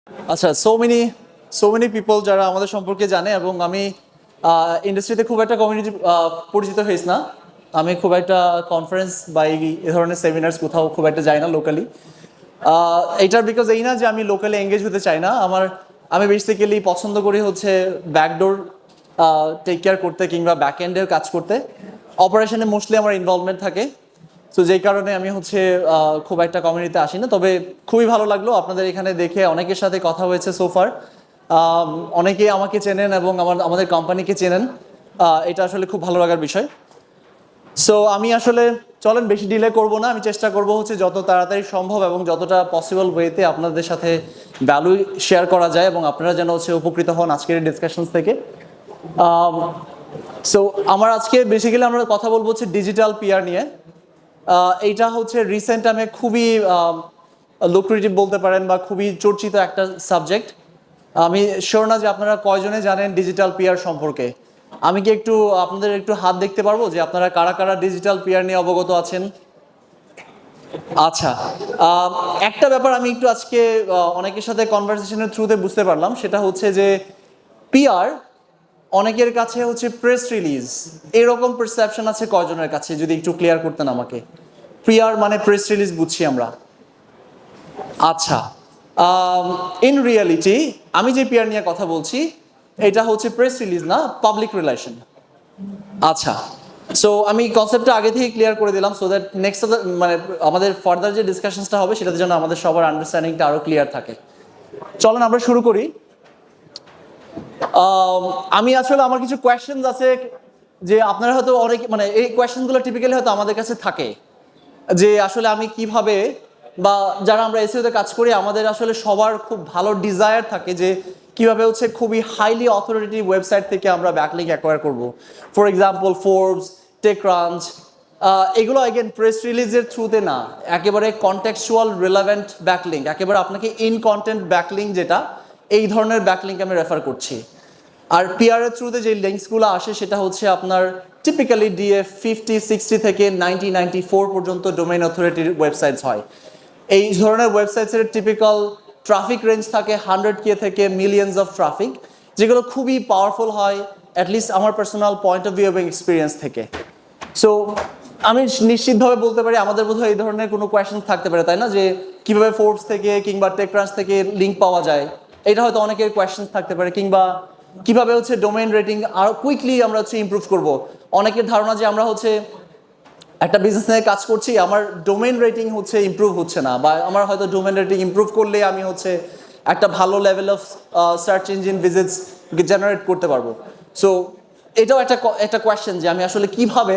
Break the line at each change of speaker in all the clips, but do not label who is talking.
আচ্ছা, so many people যারা আমাদের সম্পর্কে জানে, এবং আমি ইন্ডাস্ট্রিতে খুব একটা কমিউনিটি পরিচিত হয়েছি না। আমি খুব একটা কনফারেন্স বা এই ধরনের সেমিনার্স কোথাও খুব একটা যাই না লোকালি। এটার বিকজ এই না যে আমি লোকালি এঙ্গেজ হতে চাই না। আমি বেসিক্যালি পছন্দ করি হচ্ছে ব্যাকডোর টেক কেয়ার করতে কিংবা ব্যাক এন্ডের কাজ করতে। অপারেশনে মোস্টলি আমার ইনভলভমেন্ট থাকে। তো যেই কারণে আমি হচ্ছে খুব একটা কমিউনিটিতে আসি না। তবে খুবই ভালো লাগলো আপনাদের এখানে দেখে, অনেকের সাথে কথা হয়েছে সোফার। অনেকেই আমাকে চেনেন এবং আমাদের কোম্পানিকে চেনেন। এটা আসলে খুব ভালো লাগার বিষয়। সো আমি আসলে চলেন বেশি ডিলে করব না। আমি চেষ্টা করব হচ্ছে যত তাড়াতাড়ি সম্ভব এবং যতটা পসিবল ওয়েতে আপনাদের সাথে ভ্যালু শেয়ার করা যায় এবং আপনারা যেন হচ্ছে উপকৃত হন আজকের ডিসকাশনস থেকে। সো আমার আজকে বেসিক্যালি আমরা কথা বলবো হচ্ছে ডিজিটাল পিআর নিয়ে। এইটা হচ্ছে রিসেন্ট টাইমে খুবই লুক্রেটিভ বলতে পারেন বা খুবই চর্চিত একটা সাবজেক্ট। আমি শিওর না যে আপনারা কয়জনে জানেন ডিজিটাল পিআর সম্পর্কে। আমি কি একটু আপনাদের একটু হাত দেখতে পারবো যে আপনারা কারা কারা ডিজিটাল পিআর নিয়ে অবগত আছেন? আচ্ছা, একটা ব্যাপার আমি একটু আজকে অনেকের সাথে কনভারসেশনের থ্রুতে বুঝতে পারলাম, সেটা হচ্ছে যে পিআর অনেকের কাছে হচ্ছে প্রেস রিলিজ, এরকম পারসেপশন আছে কয়জনের কাছে, যদি একটু ক্লিয়ার করতেন আমাকে। পিআর মানে প্রেস রিলিজ বুঝছি আমরা। আচ্ছা, ইন রিয়ালিটি আমি যে পিআর নিয়ে কথা বলছি এটা হচ্ছে প্রেস রিলিজ না, পাবলিক রিলেশন। আচ্ছা, সো আমি কনসেপ্টটা আগে থেকে ক্লিয়ার করে দিলাম সো দ্যাট নেক্সট মানে আমাদের ফার্দার যে ডিসকাশনসটা হবে সেটাতে যেন আমাদের সবার আন্ডারস্ট্যান্ডিংটা আরো ক্লিয়ার থাকে। চলেন আমরা শুরু করি। আমি আসলে আমার কিছু কোয়েশ্চেনস আছে যে আপনারা হয়তো অনেক মানে এই কোয়েশ্চেনগুলো টিপিক্যালি হয়তো আমাদের কাছে থাকে যে আসলে আমি কিভাবে, বা যারা আমরা এসইওতে কাজ করি আমাদের আসলে সবার খুব ভালো ডিজায়ার থাকে যে কিভাবে হচ্ছে খুবই হাইলি অথরিটেটিভ ওয়েবসাইট থেকে আমরা ব্যাকলিঙ্ক অ্যাকোয়ার করব। ফর এক্সাম্পল ফোর্বস, টেকক্রাঞ্চ, এগুলো এগেন প্রেস রিলিজের থ্রুতে না, একেবারে কনটেক্সচুয়াল রিলেভেন্ট ব্যাকলিঙ্ক, একেবারে আপনাকে ইন কন্টেন্ট ব্যাকলিঙ্ক, যেটা এই ধরনের ব্যাকলিঙ্ক আমি রেফার করছি। আর পিআর এর থ্রুতে যে লিঙ্কসগুলো আসে সেটা হচ্ছে আপনার টিপিক্যালি ডিএফ 50-60 থেকে 90-94 পর্যন্ত ডোমেইন অথরিটির ওয়েবসাইটস হয়। এই ধরনের ওয়েবসাইটসের টিপিক্যাল ট্রাফিক রেঞ্জ থাকে 100K থেকে মিলিয়নস অফ ট্রাফিক, যেগুলো খুবই পাওয়ারফুল হয় অ্যাটলিস্ট আমার পার্সোনাল পয়েন্ট অফ ভিউ এবং এক্সপিরিয়েন্স থেকে। সো আমি নিশ্চিতভাবে বলতে পারি আমাদের বোধহয় এই ধরনের কোনো কোয়েশ্চেন থাকতে পারে, তাই না, যে কিভাবে ফোর্বস থেকে কিংবা টেকক্রাঞ্চ থেকে লিঙ্ক পাওয়া যায়, এটা হয়তো অনেকের কোয়েশ্চেন থাকতে পারে। কিংবা কিভাবে হচ্ছে ডোমেইন রেটিং আরো কুইকলি আমরা হচ্ছে ইমপ্রুভ করব। অনেকের ধারণা যে আমরা হচ্ছে একটা বিজনেস নিয়ে কাজ করছি, আমার ডোমেইন রেটিং হচ্ছে ইমপ্রুভ হচ্ছে না, বা আমার হয়তো ডোমেইন রেটিং ইমপ্রুভ করলে আমি হচ্ছে একটা ভালো level of search engine visits generate করতে পারবো। সো এটাও একটা কোয়েশ্চেন যে আমি আসলে কিভাবে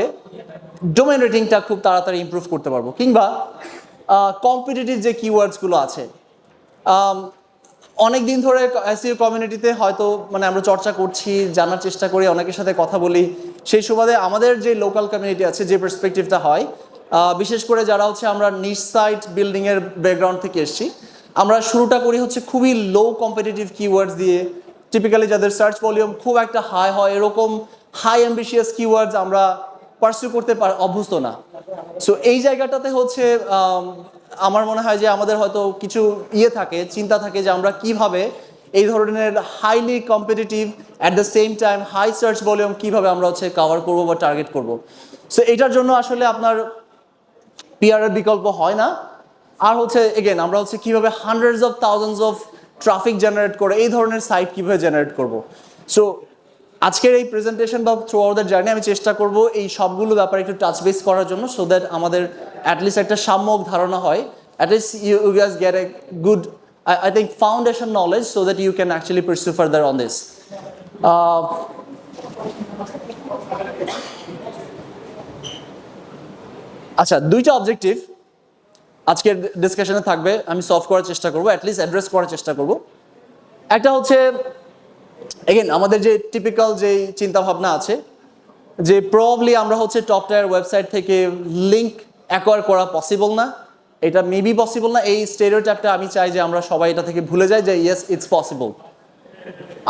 ডোমেইন রেটিংটা খুব তাড়াতাড়ি ইমপ্রুভ করতে পারবো। কিংবা কম্পিটিটিভ যে কিওয়ার্ডসগুলো আছে, অনেক দিন ধরে এসইও কমিউনিটিতে হয়তো মানে আমরা চর্চা করছি, জানার চেষ্টা করি, অনেকের সাথে কথা বলি। সেই সুবাদে আমাদের যে লোকাল কমিউনিটি আছে, যে পার্সপেক্টিভটা হয়, বিশেষ করে যারা হচ্ছে আমরা নিচ সাইট বিল্ডিংয়ের ব্যাকগ্রাউন্ড থেকে এসেছি, আমরা শুরুটা করি হচ্ছে খুবই লো কম্পিটিটিভ কিওয়ার্ডস দিয়ে। টিপিক্যালি যাদের সার্চ ভলিউম খুব একটা হাই হয়, এরকম হাই অ্যাম্বিশিয়াস কিওয়ার্ডস আমরা পার্সিউ করতে অভ্যস্ত না। সো এই জায়গাটাতে হচ্ছে আমার মনে হয় যে আমাদের হয়তো কিছু চিন্তা থাকে যে আমরা কিভাবে এই ধরনের highly competitive at the same time high search volume কিভাবে আমরা হচ্ছে কভার করবো বা টার্গেট করব। সো এটার জন্য আসলে আপনার পিআর এর বিকল্প হয় না। আর হচ্ছে এগেন আমরা হচ্ছে কিভাবে hundreds of thousands of traffic generate করে এই ধরনের সাইট কিভাবে জেনারেট করব। সো আজকের এই প্রেজেন্টেশন বা থ্রু আউট দ্য জার্নি আমি চেষ্টা করব এই সবগুলো ব্যাপারে একটু টাচ বেস করার জন্য, সো দ্যাট আমাদের অ্যাটলিস্ট একটা সাম্যক ধারণা হয়, at least you guys get a good I think foundation knowledge so that you can actually pursue further on this. আচ্ছা, দুইটা অবজেক্টিভ আজকের ডিসকাশনে থাকবে, আমি সলভ করার চেষ্টা করব, অ্যাটলিস্ট অ্যাড্রেস করার চেষ্টা করব। একটা হচ্ছে এগেন আমাদের যে টিপিক্যাল যে চিন্তা ভাবনা আছে যে প্রবাবলি আমরা হচ্ছে টপ টায়ার ওয়েবসাইট থেকে লিঙ্ক অ্যাকোয়ার করা পসিবল না, এটা মেবি পসিবল না, এই স্টেরিওটাইপটা আমি চাই যে আমরা সবাই এটা থেকে ভুলে যাই যে ইয়েস ইটস পসিবল।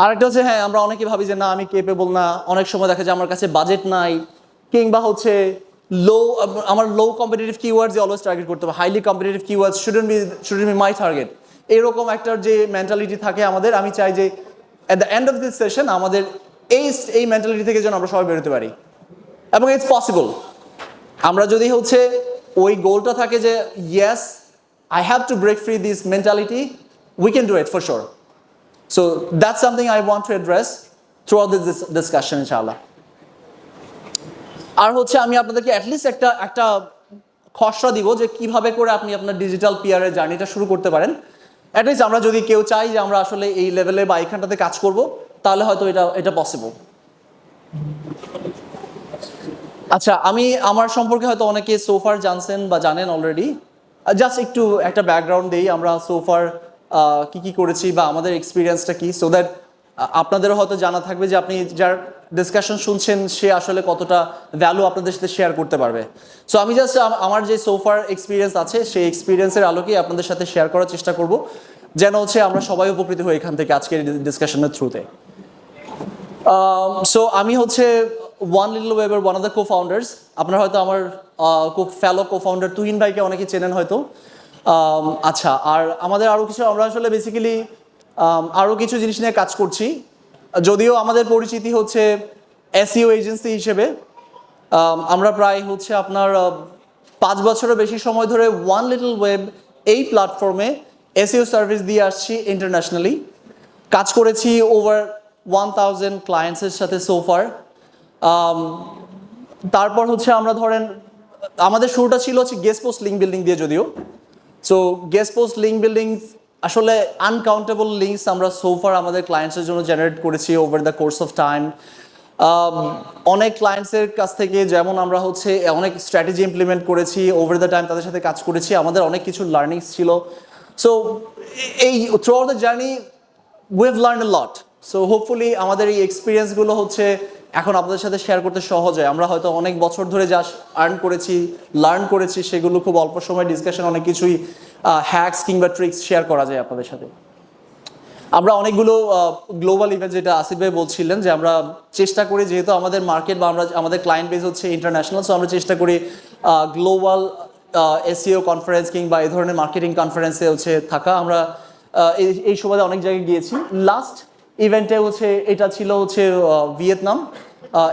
আরেকটা হচ্ছে হ্যাঁ আমরা অনেকে ভাবি যে না আমি কেপেবল না, অনেক সময় দেখা যায় আমার কাছে বাজেট নাই, কিংবা হচ্ছে আমার লো কম্পিটিটিভ কিওয়ার্ডস অলওয়েজ টার্গেট করতে হবে, highly competitive keywords shouldn't B মাই টার্গেট। এরকম একটা যে মেন্টালিটি থাকে আমাদের, আমি চাই যে at the end of this session আমাদের এই মেন্টালিটি থেকে যেন আমরা সবাই বেরোতে পারি, এবং ইটস পসিবল। আমরা যদি হচ্ছে ওই গোলটা থাকে যে yes I have to break free this mentality, we can do it for sure. So that's something I want to address throughout this discussion ইনশাআল্লাহ। আর হচ্ছে আমি আপনাদেরকে অ্যাটলিস্ট একটা খসড়া দিব যে কিভাবে করে আপনি আপনার ডিজিটাল পিআরের জার্নিটা শুরু করতে পারেন। অ্যাটলিস্ট আমরা যদি কেউ চাই যে আমরা আসলে এই লেভেলে বা এইখানটাতে কাজ করব, তাহলে হয়তো এটা পসিবল। আচ্ছা, আমি আমার সম্পর্কে হয়তো অনেকে সোফার জানছেন বা জানেন অলরেডি। জাস্ট একটু একটা ব্যাকগ্রাউন্ড দিই, আমরা সোফার কি করেছি বা আমাদের এক্সপিরিয়েন্সটা কি, সো দ্যাট আপনাদেরও হয়তো জানা থাকবে যে আপনি যার ডিসকাশন শুনছেন সে আসলে কতটা ভ্যালু আপনাদের সাথে শেয়ার করতে পারবে। সো আমি জাস্ট আমার যে সোফার এক্সপিরিয়েন্স আছে সেই এক্সপিরিয়েন্সের আলোকেই আপনাদের সাথে শেয়ার করার চেষ্টা করব, যেন হচ্ছে আমরা সবাই উপকৃত হই এখান থেকে আজকের ডিসকাশনের থ্রুতে। সো আমি হচ্ছে ওয়ান লিটল ওয়েবের ওয়ান অফ দ্য কো-ফাউন্ডার্স। আপনারা হয়তো আমার ফেলো কো-ফাউন্ডার তুহিন ভাইকে অনেকে চেনেন হয়তো। আচ্ছা, আর আমাদের আরও কিছু, আমরা আসলে বেসিক্যালি আরও কিছু জিনিস নিয়ে কাজ করছি, যদিও আমাদের পরিচিতি হচ্ছে এসইও এজেন্সি হিসেবে। আমরা প্রায় হচ্ছে আপনার 5 বছরের বেশি সময় ধরে ওয়ান লিটল ওয়েব এই প্ল্যাটফর্মে এসইও সার্ভিস দিয়ে আসছি ইন্টারন্যাশনালি। কাজ করেছি ওভার 1000 ক্লায়েন্টসের সাথে সোফার। তারপর হচ্ছে আমরা ধরেন আমাদের শুরুটা ছিল হচ্ছে গেস্ট পোস্ট লিঙ্ক বিল্ডিং দিয়ে, যদিও so guest post link building আসলে আনকাউন্টেবল লিঙ্কস আমরা সোফার আমাদের ক্লায়েন্টসের জন্য জেনারেট করেছি over the course of time. অনেক ক্লায়েন্টসের কাছ থেকে যেমন আমরা হচ্ছে অনেক স্ট্র্যাটেজি ইমপ্লিমেন্ট করেছি ওভার দ্য টাইম, তাদের সাথে কাজ করেছি, আমাদের অনেক কিছু লার্নিংস ছিল। সো এই through out the journey we have learn a lot. So hopefully আমাদের এই এক্সপিরিয়েন্সগুলো হচ্ছে এখন আপনাদের সাথে শেয়ার করতে সহজ হয়। আমরা হয়তো অনেক বছর ধরে যা আর্ন করেছি, লার্ন করেছি, সেগুলো খুব অল্প সময় ডিসকাশন অনেক কিছুই হ্যাকস কিংবা ট্রিক্স শেয়ার করা যায় আপনাদের সাথে। আমরা অনেকগুলো গ্লোবাল ইভেন্ট, যেটা আসিফ ভাই বলছিলেন যে আমরা চেষ্টা করি, যেহেতু আমাদের মার্কেট বা আমাদের ক্লায়েন্ট বেস হচ্ছে ইন্টারন্যাশনাল, সো আমরা চেষ্টা করি গ্লোবাল এসইও কনফারেন্স কিংবা এই ধরনের মার্কেটিং কনফারেন্সে হচ্ছে থাকা। আমরা এই সুবাদে অনেক জায়গায় গিয়েছি। লাস্ট ইভেন্টে হচ্ছে এটা ছিল হচ্ছে ভিয়েতনাম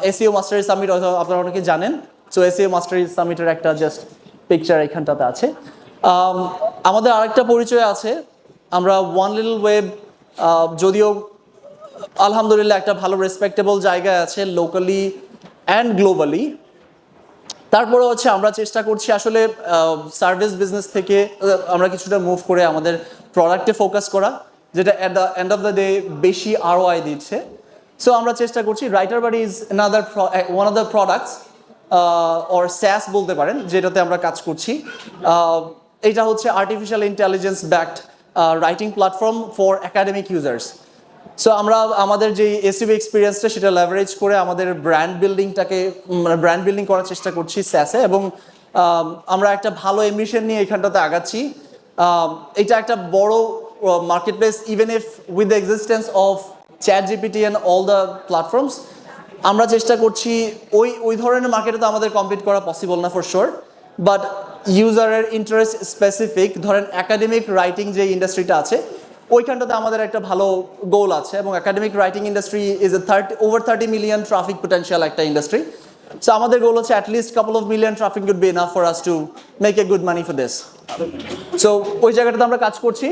এসইও মাস্টারি সামিট, আপনারা অনেকে জানেন। সো এসইও মাস্টারি সামিটের একটা জাস্ট পিকচার এখানটাতে আছে। আমাদের আরেকটা পরিচয় আছে, আমরা ওয়ান লিটল ওয়েব যদিও আলহামদুলিল্লাহ একটা ভালো রেসপেক্টেবল জায়গায় আছে লোকালি অ্যান্ড গ্লোবালি, তারপরে হচ্ছে আমরা চেষ্টা করছি আসলে সার্ভিস বিজনেস থেকে আমরা কিছুটা মুভ করে আমাদের প্রোডাক্টে ফোকাস করা, যেটা at the end of the day বেশি আরওআই দিচ্ছে। সো আমরা চেষ্টা করছি Writer Bari is one of the products or SaaS বলতে পারেন, যেটাতে আমরা কাজ করছি। এটা হচ্ছে artificial intelligence backed writing platform for academic users. So আমরা আমাদের যে এসইও এক্সপিরিয়েন্সটা সেটা লেভারেজ করে আমাদের ব্র্যান্ড বিল্ডিং করার চেষ্টা করছি স্যাসে, এবং আমরা একটা ভালো এম্বিশন নিয়ে এখানটাতে আগাচ্ছি। এটা একটা বড় market place, even if with the existence of ChatGPT and all the platforms, আমরা চেষ্টা করছি ওই ধরনের মার্কেটে তো আমাদের কম্পিট করা পসিবল না ফর শিওর, বাট ইউজারের ইন্টারেস্ট স্পেসিফিক ধরেন একাডেমিক রাইটিং যে ইন্ডাস্ট্রিটা আছে ওইখানটাতে আমাদের একটা ভালো গোল আছে, এবং academic writing industry is over 30 million traffic potential একটা ইন্ডাস্ট্রি। সো আমাদের গোল হচ্ছে at least couple of million traffic would be enough for us to make a good money for this. So ওই জায়গাটাতে আমরা কাজ করছি।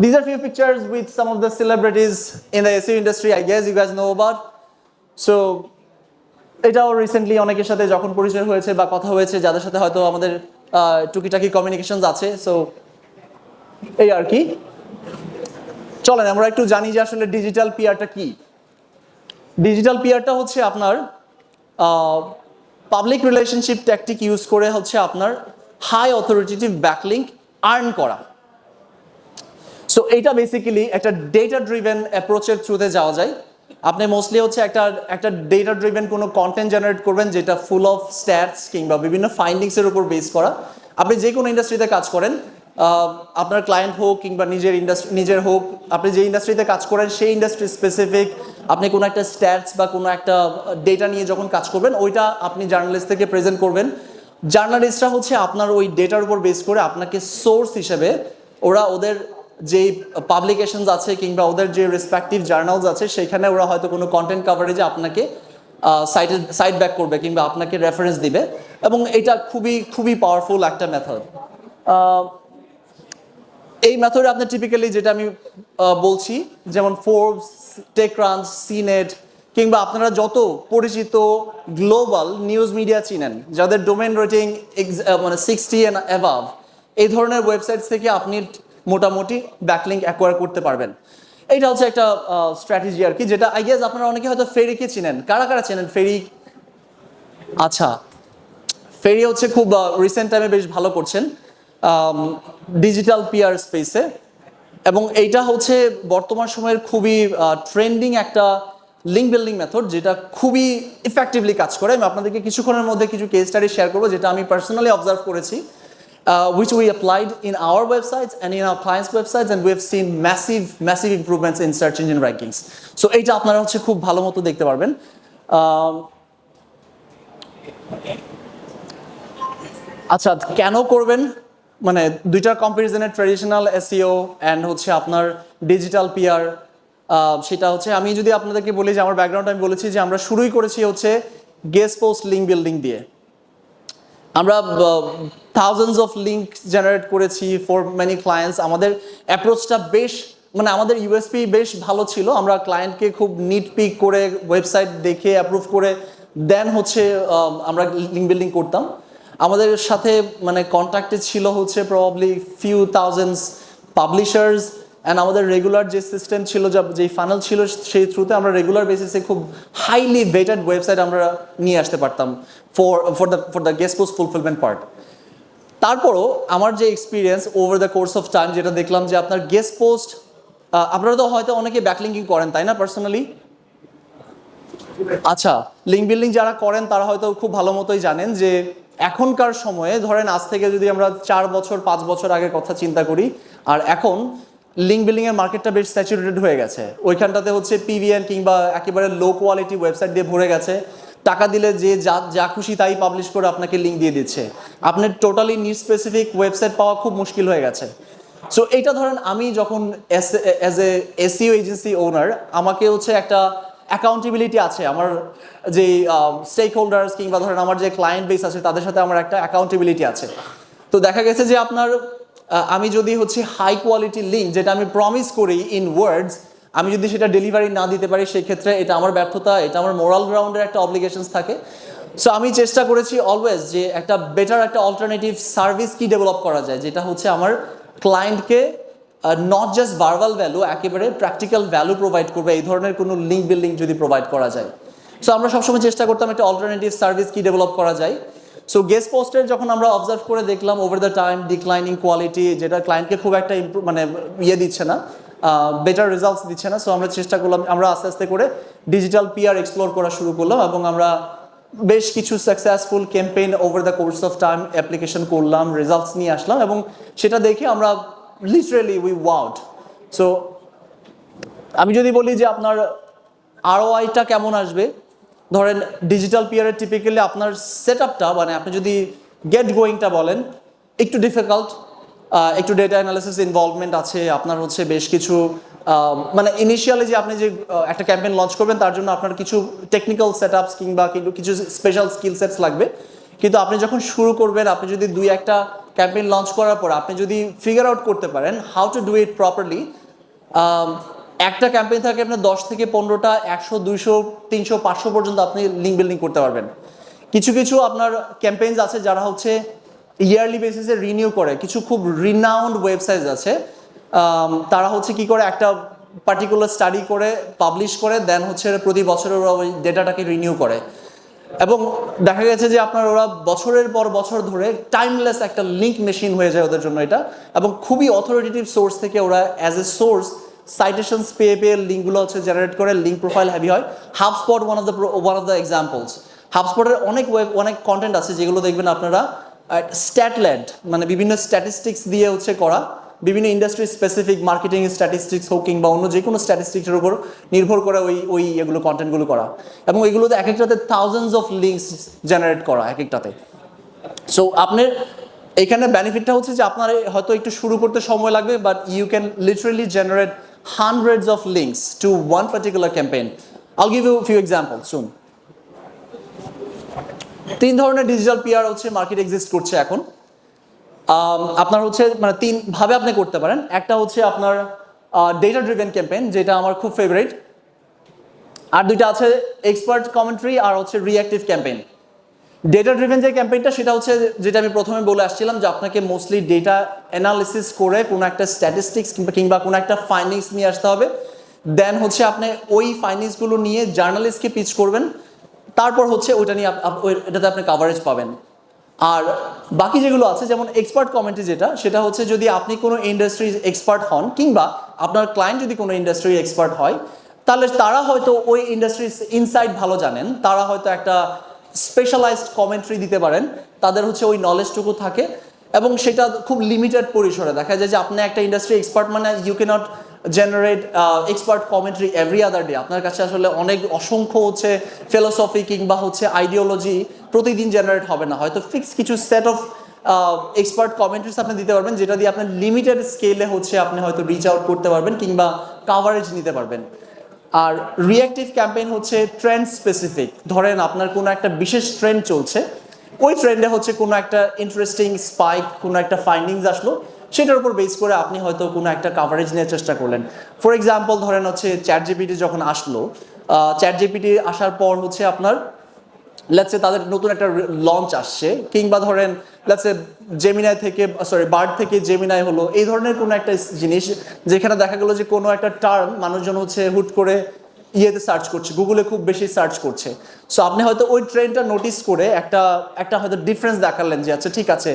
These are few pictures with some of the celebrities in the SEO industry, I guess you guys know about. So এটাও recently অনেকের সাথে যখন পরিচয় হয়েছে বা কথা হয়েছে, যাদের সাথে হয়তো আমাদের টুকিটাকি কমিউনিকেশনস আছে। সো এই আর কি। চলেন আমরা একটু জানি যে আসলে ডিজিটাল পিআরটা কি। ডিজিটাল পিআরটা হচ্ছে আপনার পাবলিক রিলেশনশিপ ট্যাকটিক ইউজ করে হচ্ছে আপনার হাই অথরিটেটিভ ব্যাকলিঙ্ক আর্ন করা। সো এইটা বেসিক্যালি একটা ডেটা ড্রিভেন অ্যাপ্রোচের থ্রুতে যাওয়া যায়। আপনি মোস্টলি হচ্ছে একটা ডেটা ড্রিভেন কোনো কন্টেন্ট জেনারেট করবেন যেটা ফুল অফ স্ট্যাটস কিংবা বিভিন্ন ফাইন্ডিংসের উপর বেস করা। আপনি যে কোনো ইন্ডাস্ট্রিতে কাজ করেন, আপনার ক্লায়েন্ট হোক কিংবা নিজের হোক, আপনি যে ইন্ডাস্ট্রিতে কাজ করেন সেই ইন্ডাস্ট্রি স্পেসিফিক আপনি কোনো একটা স্ট্যাটস বা কোনো একটা ডেটা নিয়ে যখন কাজ করবেন, ওইটা আপনি জার্নালিস্ট থেকে প্রেজেন্ট করবেন, জার্নালিস্টরা হচ্ছে আপনার ওই ডেটার উপর বেস করে আপনাকে সোর্স হিসেবে ওরা ওদের যে পাবলিকেশনস আছে কিংবা ওদের যে রেসপেক্টিভ জার্নালস আছে সেখানে ওরা হয়তো কোনো কন্টেন্ট কাভারেজে আপনাকে সাইড ব্যাক করবে কিংবা আপনাকে রেফারেন্স দিবে এবং এটা খুবই খুবই পাওয়ারফুল একটা মেথড। এই মেথডে আপনার টিপিক্যালি যেটা আমি বলছি যেমন ফোর্বস, টেকক্রাঞ্চ, সিনেট কিংবা আপনারা যত পরিচিত গ্লোবাল নিউজ মিডিয়া চিনেন যাদের ডোমেন রেটিং মানে 60 অ্যান্ড অ্যাবাভ, এই ধরনের ওয়েবসাইটস থেকে আপনি মোটামুটি ব্যাকলিঙ্ক অ্যাকোয়ার করতে পারবেন। এইটা হচ্ছে একটা স্ট্র্যাটেজি আর কি, যেটা আই গেস আপনারা অনেকে হয়তো ফেরিকে চিনেন। কারা কারা চেনেন ফেরিক? আচ্ছা, ফেরি হচ্ছে খুব রিসেন্ট টাইমে বেশ ভালো করছেন ডিজিটাল পিআর স্পেসে, এবং এইটা হচ্ছে বর্তমান সময়ের খুবই ট্রেন্ডিং একটা লিঙ্ক বিল্ডিং মেথড যেটা খুবই ইফেক্টিভলি কাজ করে। আমি আপনাদেরকে কিছুক্ষণের মধ্যে কিছু কেস স্টাডি শেয়ার করবো যেটা আমি পার্সোনালি অবজার্ভ করেছি, which we applied in our websites and in our clients' websites, and we have seen massive improvements in search engine rankings. So এইটা আপনারা হচ্ছে খুব ভালো মতো দেখতে পারবেন। আচ্ছা, কেন করবেন? মানে দুইটার কম্পারিজনের ট্র্যাডিশনাল এসইও অ্যান্ড হচ্ছে আপনার ডিজিটাল পিআর, সেটা হচ্ছে আমি যদি আপনাদেরকে বলি যে আমার ব্যাকগ্রাউন্ড আমি বলেছি যে আমরা শুরুই করেছি হচ্ছে গেস্ট পোস্ট লিঙ্ক বিল্ডিং দিয়ে। আমরা থাউজেন্ডস অফ লিঙ্ক জেনারেট করেছি ফর মেনি ক্লায়েন্টস। আমাদের অ্যাপ্রোচটা বেশ মানে আমাদের ইউএসপি বেশ ভালো ছিল। আমরা ক্লায়েন্টকে খুব নিট পিক করে ওয়েবসাইট দেখে অ্যাপ্রুভ করে দেন হচ্ছে আমরা লিঙ্ক বিল্ডিং করতাম। আমাদের সাথে মানে কন্ট্যাক্টে ছিল হচ্ছে probably few thousands publishers, and আমাদের রেগুলার যে সিস্টেম ছিল, যেই ফানেল ছিল সেই থ্রুতে আমরা রেগুলার বেসিসে খুব হাইলি ভেটেড ওয়েবসাইট আমরা নিয়ে আসতে পারতাম for the guest post fulfilment part. তারপরও আমার যে experience over the course of time যেটা দেখলাম যে আপনার গেস্ট পোস্ট, আপনারা তো হয়তো অনেকে ব্যাকলিঙ্কিং করেন তাই না পার্সোনালি? আচ্ছা, লিঙ্ক বিল্ডিং যারা করেন তারা হয়তো খুব ভালো মতোই জানেন যে এখনকার সময়ে ধরেন আজ থেকে যদি আমরা 4 বছর 5 বছর আগের কথা চিন্তা করি, আর এখন লিঙ্ক বিল্ডিং এর মার্কেটটা বেশ স্যাচুরেটেড হয়ে গেছে। ওইখানটাতে হচ্ছে পিভিএন কিংবা একেবারে লো কোয়ালিটি ওয়েবসাইট দিয়ে ভরে গেছে। টাকা দিলে যে যা খুশি তাই পাবলিশ করে আপনাকে লিঙ্ক দিয়ে দিচ্ছে। আপনার টোটালি নিড স্পেসিফিক ওয়েবসাইট পাওয়া খুব মুশকিল হয়ে গেছে। সো এইটা ধরেন আমি যখন অ্যাজ এ এসইও এজেন্সি ওনার, আমাকে হচ্ছে একটা অ্যাকাউন্টেবিলিটি আছে আমার যে স্টেক হোল্ডার্স কিংবা ধরেন আমার যে ক্লায়েন্ট বেস আছে তাদের সাথে আমার একটা অ্যাকাউন্টেবিলিটি আছে। তো দেখা গেছে যে আপনার আমি যদি হচ্ছে হাই কোয়ালিটি লিঙ্ক যেটা আমি প্রমিস করি ইন ওয়ার্ডস, আমি যদি সেটা ডেলিভারি না দিতে পারি সেক্ষেত্রে এটা আমার ব্যর্থতা, এটা আমার মোরাল গ্রাউন্ডের একটা অব্লিগেশনস থাকে। সো আমি চেষ্টা করেছি অলওয়েজ যে একটা বেটার একটা অল্টারনেটিভ সার্ভিস কি ডেভেলপ করা যায় যেটা হচ্ছে আমার ক্লায়েন্টকে নট জাস্ট ভার্বাল ভ্যালু, একেবারে প্র্যাকটিক্যাল ভ্যালু প্রোভাইড করবে এই ধরনের কোনো লিঙ্ক বিল্ডিং যদি প্রোভাইড করা যায়। সো আমরা সবসময় চেষ্টা করতাম একটা অল্টারনেটিভ সার্ভিস কি ডেভেলপ করা যায়। সো গেস্ট পোস্টের যখন আমরা অবজার্ভ করে দেখলাম over the time declining quality, যেটা ক্লায়েন্টকে খুব একটা মানে দিচ্ছে না, বেটার রেজাল্টস দিচ্ছে না। সো আমরা চেষ্টা করলাম, আমরা আস্তে আস্তে করে ডিজিটাল পিআর এক্সপ্লোর করা শুরু করলাম এবং আমরা বেশ কিছু successful campaign over the course of time application করলাম, রেজাল্টস নিয়ে আসলাম এবং সেটা দেখে আমরা লিটারেলি উই ওয়াউড। সো আমি যদি বলি যে আপনার আরওআইটা কেমন আসবে, ধরেন ডিজিটাল পিআরের টিপিক্যালি আপনার সেট আপটা মানে আপনি যদি গেট গোয়িংটা বলেন একটু ডিফিকাল্ট, একটু ডেটা অ্যানালিসিস ইনভলভমেন্ট আছে, আপনার হচ্ছে বেশ কিছু মানে ইনিশিয়ালি যে আপনি যে একটা ক্যাম্পেইন লঞ্চ করবেন তার জন্য আপনার কিছু টেকনিক্যাল সেট আপস কিংবা কিছু স্পেশাল স্কিল সেটস লাগবে। কিন্তু আপনি যখন শুরু করবেন, আপনি যদি 2-1টা ক্যাম্পেইন লঞ্চ করার পর আপনি যদি ফিগার আউট করতে পারেন how to do it properly, একটা ক্যাম্পেইন থাকে আপনার 10 থেকে 15টা, 100, 200, 300, 500 পর্যন্ত আপনি লিঙ্ক বিল্ডিং করতে পারবেন। কিছু কিছু আপনার ক্যাম্পেইনস আছে যারা হচ্ছে ইয়ারলি বেসিসে রিনিউ করে। কিছু খুব রিনাউন্ড ওয়েবসাইট আছে, তারা হচ্ছে কি করে একটা পার্টিকুলার স্টাডি করে পাবলিশ করে দেন হচ্ছে প্রতি বছর ওরা ওই ডেটাটাকে রিনিউ করে এবং দেখা গেছে যে আপনার ওরা বছরের পর বছর ধরে টাইমলেস একটা লিঙ্ক মেশিন হয়ে যায় ওদের জন্য এটা, এবং খুবই অথরিটেটিভ সোর্স থেকে ওরা অ্যাজ এ সোর্স সাইটেশনস পেয়ে পেয়ে লিঙ্কগুলো হচ্ছে জেনারেট করে, লিঙ্ক প্রোফাইল হ্যাভি হয়। HubSpot one of the examples. হাবস্পটের অনেক কন্টেন্ট আছে যেগুলো দেখবেন আপনারা স্ট্যাটল্যান্ড মানে বিভিন্ন স্ট্যাটিস্টিক্স দিয়ে হচ্ছে করা, বিভিন্ন ইন্ডাস্ট্রি স্পেসিফিক মার্কেটিং স্ট্যাটিস্টিক্স হোক কিংবা অন্য যে কোনো স্ট্যাটিস্টিক্সের উপর নির্ভর করে ওই এগুলো কন্টেন্টগুলো করা, এবং এগুলোতে এক একটাতে থাউজেন্ডস অফ লিঙ্কস জেনারেট করা এক একটাতে। সো আপনার এখানে বেনিফিটটা হচ্ছে যে আপনার হয়তো একটু শুরু করতে সময় লাগবে, but you can literally generate hundreds of links to one particular campaign. I'll give you few example soon. 3 ধরনের ডিজিটাল পিআর হচ্ছে মার্কেট এক্সিস্ট করছে এখন। আপনার হচ্ছে মানে 3 ভাবে আপনি করতে পারেন। একটা হচ্ছে আপনার ডেটা ড্রিভেন ক্যাম্পেইন, যেটা আমার খুব ফেভারিট। আর দুইটা আছে এক্সপার্ট কমেন্ট্রি আর হচ্ছে রিঅ্যাক্টিভ ক্যাম্পেইন। ডেটা ড্রিভেন যে ক্যাম্পেইনটা সেটা হচ্ছে যেটা আমি প্রথমে বলে আসছিলাম যে আপনাকে মোস্টলি ডেটা অ্যানালিসিস করে কোনো একটা স্ট্যাটিস্টিক্স কিংবা কোনো একটা ফাইন্ডিংস নিয়ে আসতে হবে। দেন হচ্ছে আপনি ওই ফাইন্ডিংসগুলো নিয়ে জার্নালিস্টকে পিচ করবেন, তারপর হচ্ছে ওইটা নিয়ে এটাতে আপনি কাভারেজ পাবেন। আর বাকি যেগুলো আছে যেমন এক্সপার্ট কমেন্ট্রি, সেটা হচ্ছে যদি আপনি কোনো ইন্ডাস্ট্রির এক্সপার্ট হন কিংবা আপনার ক্লায়েন্ট যদি কোনো ইন্ডাস্ট্রির এক্সপার্ট হয়, তাহলে তারা হয়তো ওই ইন্ডাস্ট্রির ইনসাইট ভালো জানেন, তারা হয়তো একটা স্পেশালাইজড কমেন্ট্রি দিতে পারেন, তাদের হচ্ছে ওই নলেজটুকু থাকে এবং সেটা খুব লিমিটেড পরিসরে। দেখা যায় যে আপনি একটা ইন্ডাস্ট্রি এক্সপার্ট মানে you can't generate expert commentary every other day. আপনার কাছে আসলে অসংখ্য হচ্ছে ফিলোসফি কিংবা হচ্ছে আইডিওলজি প্রতিদিন জেনারেট হবে না, হয়তো ফিক্স কিছু সেট অফ এক্সপার্ট কমেন্ট্রিজ আপনি দিতে পারবেন, যেটা দিয়ে আপনি লিমিটেড স্কেলে হচ্ছে আপনি হয়তো রিচ আউট করতে পারবেন কিংবা কাভারেজ নিতে পারবেন। আর রিঅ্যাক্টিভ ক্যাম্পেইন হচ্ছে ট্রেন্ড স্পেসিফিক। ধরেন আপনার কোনো একটা বিশেষ ট্রেন্ড চলছে, ওই ট্রেন্ডে হচ্ছে কোনো একটা ইন্টারেস্টিং স্পাইক, কোনো একটা ফাইন্ডিংস আসলো, সেটার উপর বেস করে আপনি হয়তো কোনো একটা কাভারেজ নেওয়ার চেষ্টা করলেন। ফর এক্সাম্পল ধরেন হচ্ছে চ্যাট জিপিটি যখন আসলো, চ্যাট জিপিটি আসার পর হচ্ছে আপনার লেটসে তাদের নতুন একটা লঞ্চ আসছে, কিংবা ধরেন লেটসে জেমিনাই থেকে বার্ড থেকে জেমিনাই হলো, এই ধরনের কোনো একটা জিনিস যেখানে দেখা গেলো যে কোনো একটা টার্ম মানুষজন হচ্ছে হুট করে ইয়েতে সার্চ করছে, গুগলে খুব বেশি সার্চ করছে। সো আপনি হয়তো ওই ট্রেন্ডটা নোটিস করে একটা হয়তো ডিফারেন্স দেখালেন যে আচ্ছা ঠিক আছে,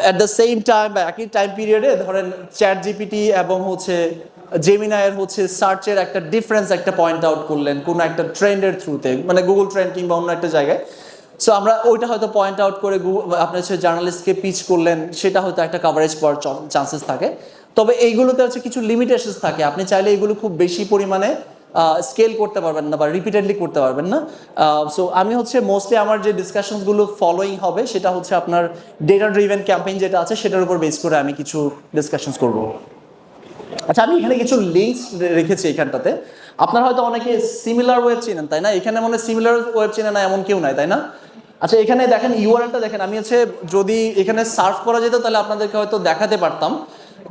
অ্যাট দ্য সেম টাইম বা একই টাইম পিরিয়ডে ধরেন চ্যাট জিপিটি এবং হচ্ছে জেমিনাইয়ের হচ্ছে সার্চের একটা ডিফারেন্স একটা পয়েন্ট আউট করলেন কোনো একটা ট্রেন্ডের থ্রুতে, মানে গুগল ট্রেন্ড কিংবা অন্য একটা জায়গায়। সো আমরা ওইটা হয়তো পয়েন্ট আউট করে আপনার হচ্ছে জার্নালিস্টকে পিচ করলেন, সেটা হয়তো একটা কাভারেজ পাওয়ার চান্সেস থাকে। তবে এইগুলোতে হচ্ছে কিছু লিমিটেশনস থাকে, আপনি চাইলে এগুলো খুব বেশি পরিমাণে স্কেল করতে পারবেন না বা রিপিটেডলি করতে পারবেন না। সো আমি হচ্ছে মোস্টলি আমার যে ডিসকাশনসগুলো ফলোইং হবে সেটা হচ্ছে আপনার ডেটা ড্রিভেন ক্যাম্পেইন যেটা আছে সেটার উপর বেস করে আমি কিছু ডিসকাশনস করব। আচ্ছা, আমি এখানে কিছু লিঙ্কস রেখেছি এখানটাতে। আপনারা হয়তো অনেকে সিমিলার ওয়েব চেনেন, তাই না? এখানে মনে সিমিলার ওয়েব চেনে না এমন কেউ নাই, তাই না? আচ্ছা, এখানে দেখেন ইউআরএলটা দেখেন, আমি হচ্ছে যদি এখানে সার্চ করা যেত তাহলে আপনাদেরকে হয়তো দেখাতে পারতাম।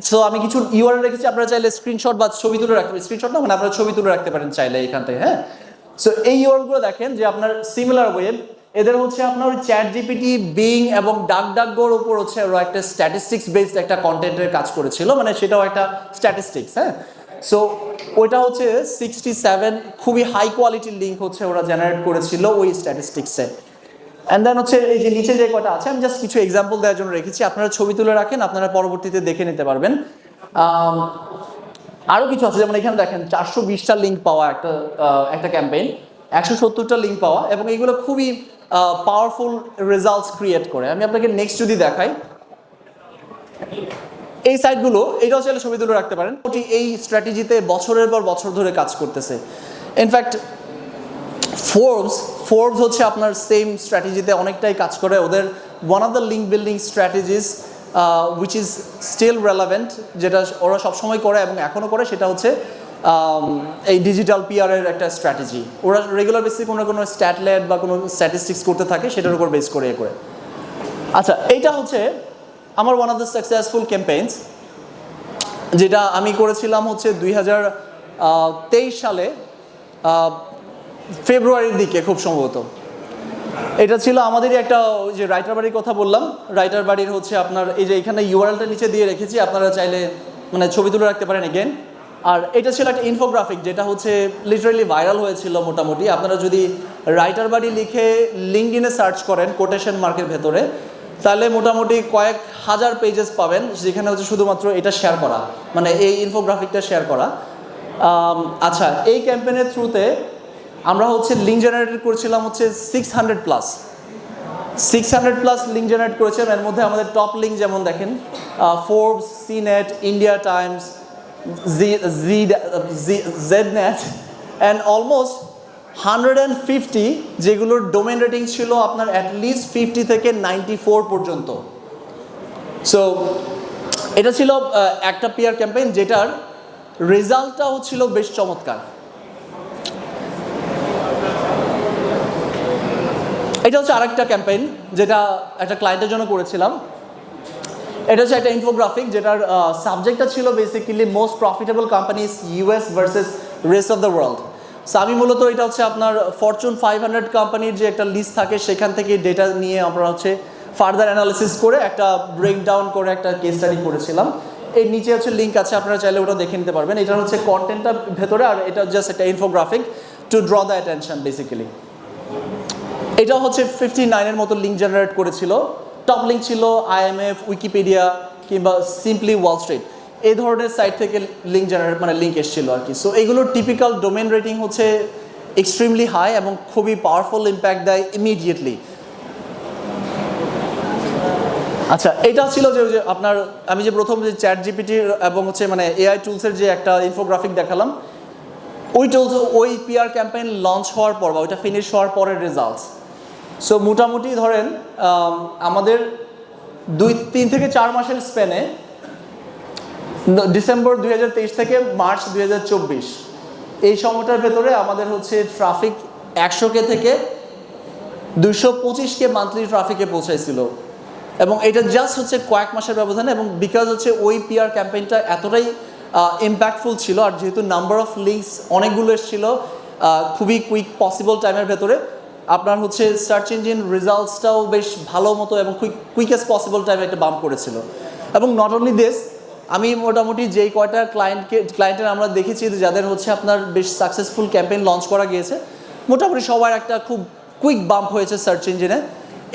সো আমি কিছু ইউআরএল রেখেছি, আপনারা চাইলে স্ক্রিনশট বা ছবি তুলে রাখতে পারেন, স্ক্রিনশট না মানে আপনারা ছবি তুলে রাখতে পারেন চাইলে এখান থেকে, হ্যাঁ। সো এই ইউআরএলগুলো দেখেন যে আপনার সিমিলার ওয়েব, এদের হচ্ছে আপনার চ্যাট জিপিটি, বিং এবং ডাকডাকগোর উপর হচ্ছে ওরা একটা স্ট্যাটিস্টিক্স বেসড একটা কন্টেন্টের কাজ করেছিল, মানে সেটাও একটা স্ট্যাটিস্টিক্স, হ্যাঁ। সো ওইটা হচ্ছে 67 খুবই হাই কোয়ালিটির লিঙ্ক হচ্ছে ওরা জেনারেট করেছিল ওই স্ট্যাটিস্টিক্সে। অ্যান্ড দেন হচ্ছে এই যে নিচে যে কটা আছে আমি জাস্ট কিছু এক্সাম্পল দেওয়ার জন্য রেখেছি, আপনারা ছবি তুলে রাখেন, আপনারা পরবর্তীতে দেখে নিতে পারবেন। আরও কিছু আছে, যেমন এখানে দেখেন 420টা লিঙ্ক পাওয়া একটা ক্যাম্পেইন, 170টা লিঙ্ক পাওয়া, এবং এইগুলো খুবই পাওয়ারফুল রেজাল্টস ক্রিয়েট করে। আমি আপনাকে নেক্সট যদি দেখাই এই সাইটগুলো, এটাও চাইলে ছবি তুলে রাখতে পারেন। এই স্ট্র্যাটেজিতে বছরের পর বছর ধরে কাজ করতেছে। ইনফ্যাক্ট ফোর্বস হচ্ছে আপনার সেম স্ট্র্যাটেজিতে অনেকটাই কাজ করে। ওদের one of the link building strategies which is still relevant, যেটা ওরা সবসময় করে এবং এখনও করে, সেটা হচ্ছে এই ডিজিটাল পিআরের একটা স্ট্র্যাটেজি। ওরা রেগুলার বেসিসে কোনো স্ট্যাটলেট বা কোনো স্ট্যাটিস্টিক্স করতে থাকে, সেটার উপর বেস করে করে। আচ্ছা, এইটা হচ্ছে আমার one of the successful campaigns, যেটা আমি করেছিলাম হচ্ছে 2023 সালে ফেব্রুয়ারির দিকে খুব সম্ভবত। এটা ছিল আমাদেরই একটা যে রাইটার বাড়ির কথা বললাম, রাইটার বাড়ির হচ্ছে আপনার এই যে এখানে ইউআরএলটা নিচে দিয়ে রেখেছি, আপনারা চাইলে মানে ছবি তুলে রাখতে পারেন এগেন। আর এটা ছিল একটা ইনফোগ্রাফিক যেটা হচ্ছে লিটারালি ভাইরাল হয়েছিল মোটামুটি। আপনারা যদি রাইটার বাড়ি লিখে লিঙ্কডইনে সার্চ করেন কোটেশন মার্কের ভেতরে, তাহলে মোটামুটি কয়েক হাজার পেজেস পাবেন যেখানে হচ্ছে শুধুমাত্র এটা শেয়ার করা, মানে এই ইনফোগ্রাফিকটা শেয়ার করা। আচ্ছা, এই ক্যাম্পেইনের থ্রুতে আমরা হচ্ছে লিঙ্ক জেনারেট করেছিলাম হচ্ছে 600 প্লাস লিঙ্ক জেনারেট করেছিলাম। এর মধ্যে আমাদের টপ লিঙ্ক যেমন দেখেন Forbes, senate, India Times, ZDNet and almost 150 যেগুলোর ডোমেন রেটিং ছিল আপনার অ্যাটলিস্ট 50 থেকে 94 পর্যন্ত। সো এটা ছিল একটা পিআর ক্যাম্পেইন যেটার রেজাল্টটাও ছিল বেশ চমৎকার। এটা হচ্ছে আরেকটা ক্যাম্পেইন যেটা একটা ক্লায়েন্টের জন্য করেছিলাম। এটা হচ্ছে একটা ইনফোগ্রাফিক যেটার সাবজেক্টটা ছিল basically most profitable companies US versus rest of the world. So আমি মূলত এটা হচ্ছে আপনার ফরচুন 500 কোম্পানির যে একটা লিস্ট থাকে সেখান থেকে ডেটা নিয়ে আমরা হচ্ছে ফার্দার অ্যানালিসিস করে একটা ব্রেকডাউন করে একটা কেস স্টাডি করেছিলাম। এর নিচে হচ্ছে লিঙ্ক আছে, আপনারা চাইলে ওটা দেখে নিতে পারবেন। এটা হচ্ছে কন্টেন্টটা ভেতরে, আর এটা জাস্ট একটা infographic two draw the attention basically. এটা হচ্ছে 59-এর মতো লিঙ্ক জেনারেট করেছিল। টপ লিঙ্ক ছিল IMF, উইকিপিডিয়া কিংবা সিম্পলি ওয়াল স্ট্রিট, এই ধরনের সাইট থেকে লিঙ্ক জেনারেট মানে লিঙ্ক এসেছিল আর কি। সো এগুলোর টিপিক্যাল ডোমেন রেটিং হচ্ছে এক্সট্রিমলি হাই এবং খুবই পাওয়ারফুল ইম্প্যাক্ট দেয় ইমিডিয়েটলি। আচ্ছা, এটা ছিল যে আপনার আমি যে প্রথম যে চ্যাট জিপিটি এবং হচ্ছে মানে AI টুলসের যে একটা ইনফোগ্রাফিক দেখালাম, ওই টুলস ওই পিআর ক্যাম্পেইন লঞ্চ হওয়ার পর বা ওইটা ফিনিশ হওয়ার পরের রেজাল্টস। সো মোটামুটি ধরেন আমাদের 2-3 থেকে 4 মাসের স্প্যানে ডিসেম্বর 2023 থেকে মার্চ 2024 এই সময়টার ভেতরে আমাদের হচ্ছে ট্রাফিক 100K থেকে 225K মান্থলি ট্রাফিকে পৌঁছাইছিল, এবং এটা জাস্ট হচ্ছে কয়েক মাসের ব্যবধানে। এবং বিকজ হচ্ছে ওই পিআর ক্যাম্পেইনটা এতটাই ইম্প্যাক্টফুল ছিল, আর যেহেতু নাম্বার অফ লিঙ্কস অনেকগুলো এসেছিল খুবই কুইক পসিবল টাইমের ভেতরে, আপনার হচ্ছে সার্চ ইঞ্জিন রেজাল্টসটাও বেশ ভালো মতো এবং কুইকেস্ট পসিবল টাইমে একটা বাম্প করেছিল। এবং নট অনলি দিস, আমি মোটামুটি যেই কয়টা ক্লায়েন্টের আমরা দেখেছি যাদের হচ্ছে আপনার বেশ সাকসেসফুল ক্যাম্পেইন লঞ্চ করা গিয়েছে, মোটামুটি সবার একটা খুব কুইক বাম্প হয়েছে সার্চ ইঞ্জিনে।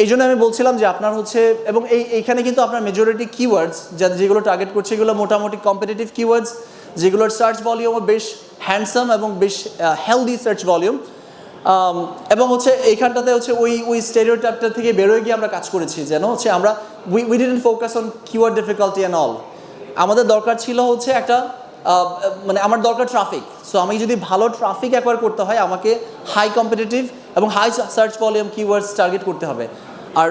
এই জন্য আমি বলছিলাম যে আপনার হচ্ছে, এবং এইখানে কিন্তু আপনার মেজরিটি কিওয়ার্ডস যেগুলো টার্গেট করছে এগুলো মোটামুটি কম্পিটিটিভ কিওয়ার্ডস, যেগুলোর সার্চ ভলিউমও বেশ হ্যান্ডসাম এবং বেশ হেলদি সার্চ ভলিউম। এবং হচ্ছে এইখানটাতে হচ্ছে ওই স্টেরিওটাইপটা থেকে বেরোয় গিয়ে আমরা কাজ করেছি, যেন হচ্ছে আমরা we didn't focus on keyword difficulty and all. আমাদের দরকার ছিল হচ্ছে একটা মানে আমার দরকার ট্রাফিক। সো আমি যদি ভালো ট্রাফিক অ্যাকোয়ার করতে হয় আমাকে হাই কম্পিটিটিভ এবং high search volume keywords target করতে হবে। আর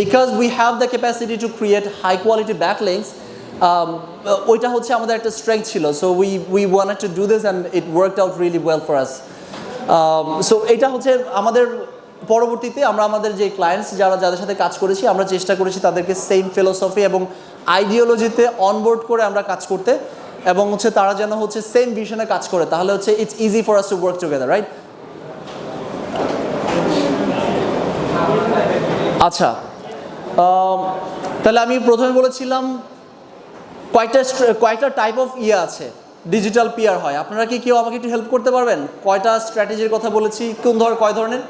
because we have the capacity to create high quality backlinks, ওইটা হচ্ছে আমাদের একটা স্ট্রেংথ ছিল। So we wanted to do this and it worked out really well for us. So এটা হচ্ছে আমাদের পরবর্তীতে আমরা আমাদের যে ক্লায়েন্টস যাদের সাথে কাজ করেছি আমরা চেষ্টা করেছি তাদেরকে সেম ফিলোসফি এবং আইডিওলজিতে অনবোর্ড করে আমরা কাজ করতে, এবং হচ্ছে তারা যেন হচ্ছে সেম ভিশনে কাজ করে, তাহলে হচ্ছে it's easy for us to work together, right? আচ্ছা, তাহলে আমি প্রথমে বলেছিলাম কয়েকটা টাইপ অফ আছে ডিজিটাল পিআর হয়। আপনারা কি কেউ আমাকে একটু হেল্প করতে পারবেন? কয়টা স্ট্র্যাটেজির কথা বলেছি, কয় ধরনের?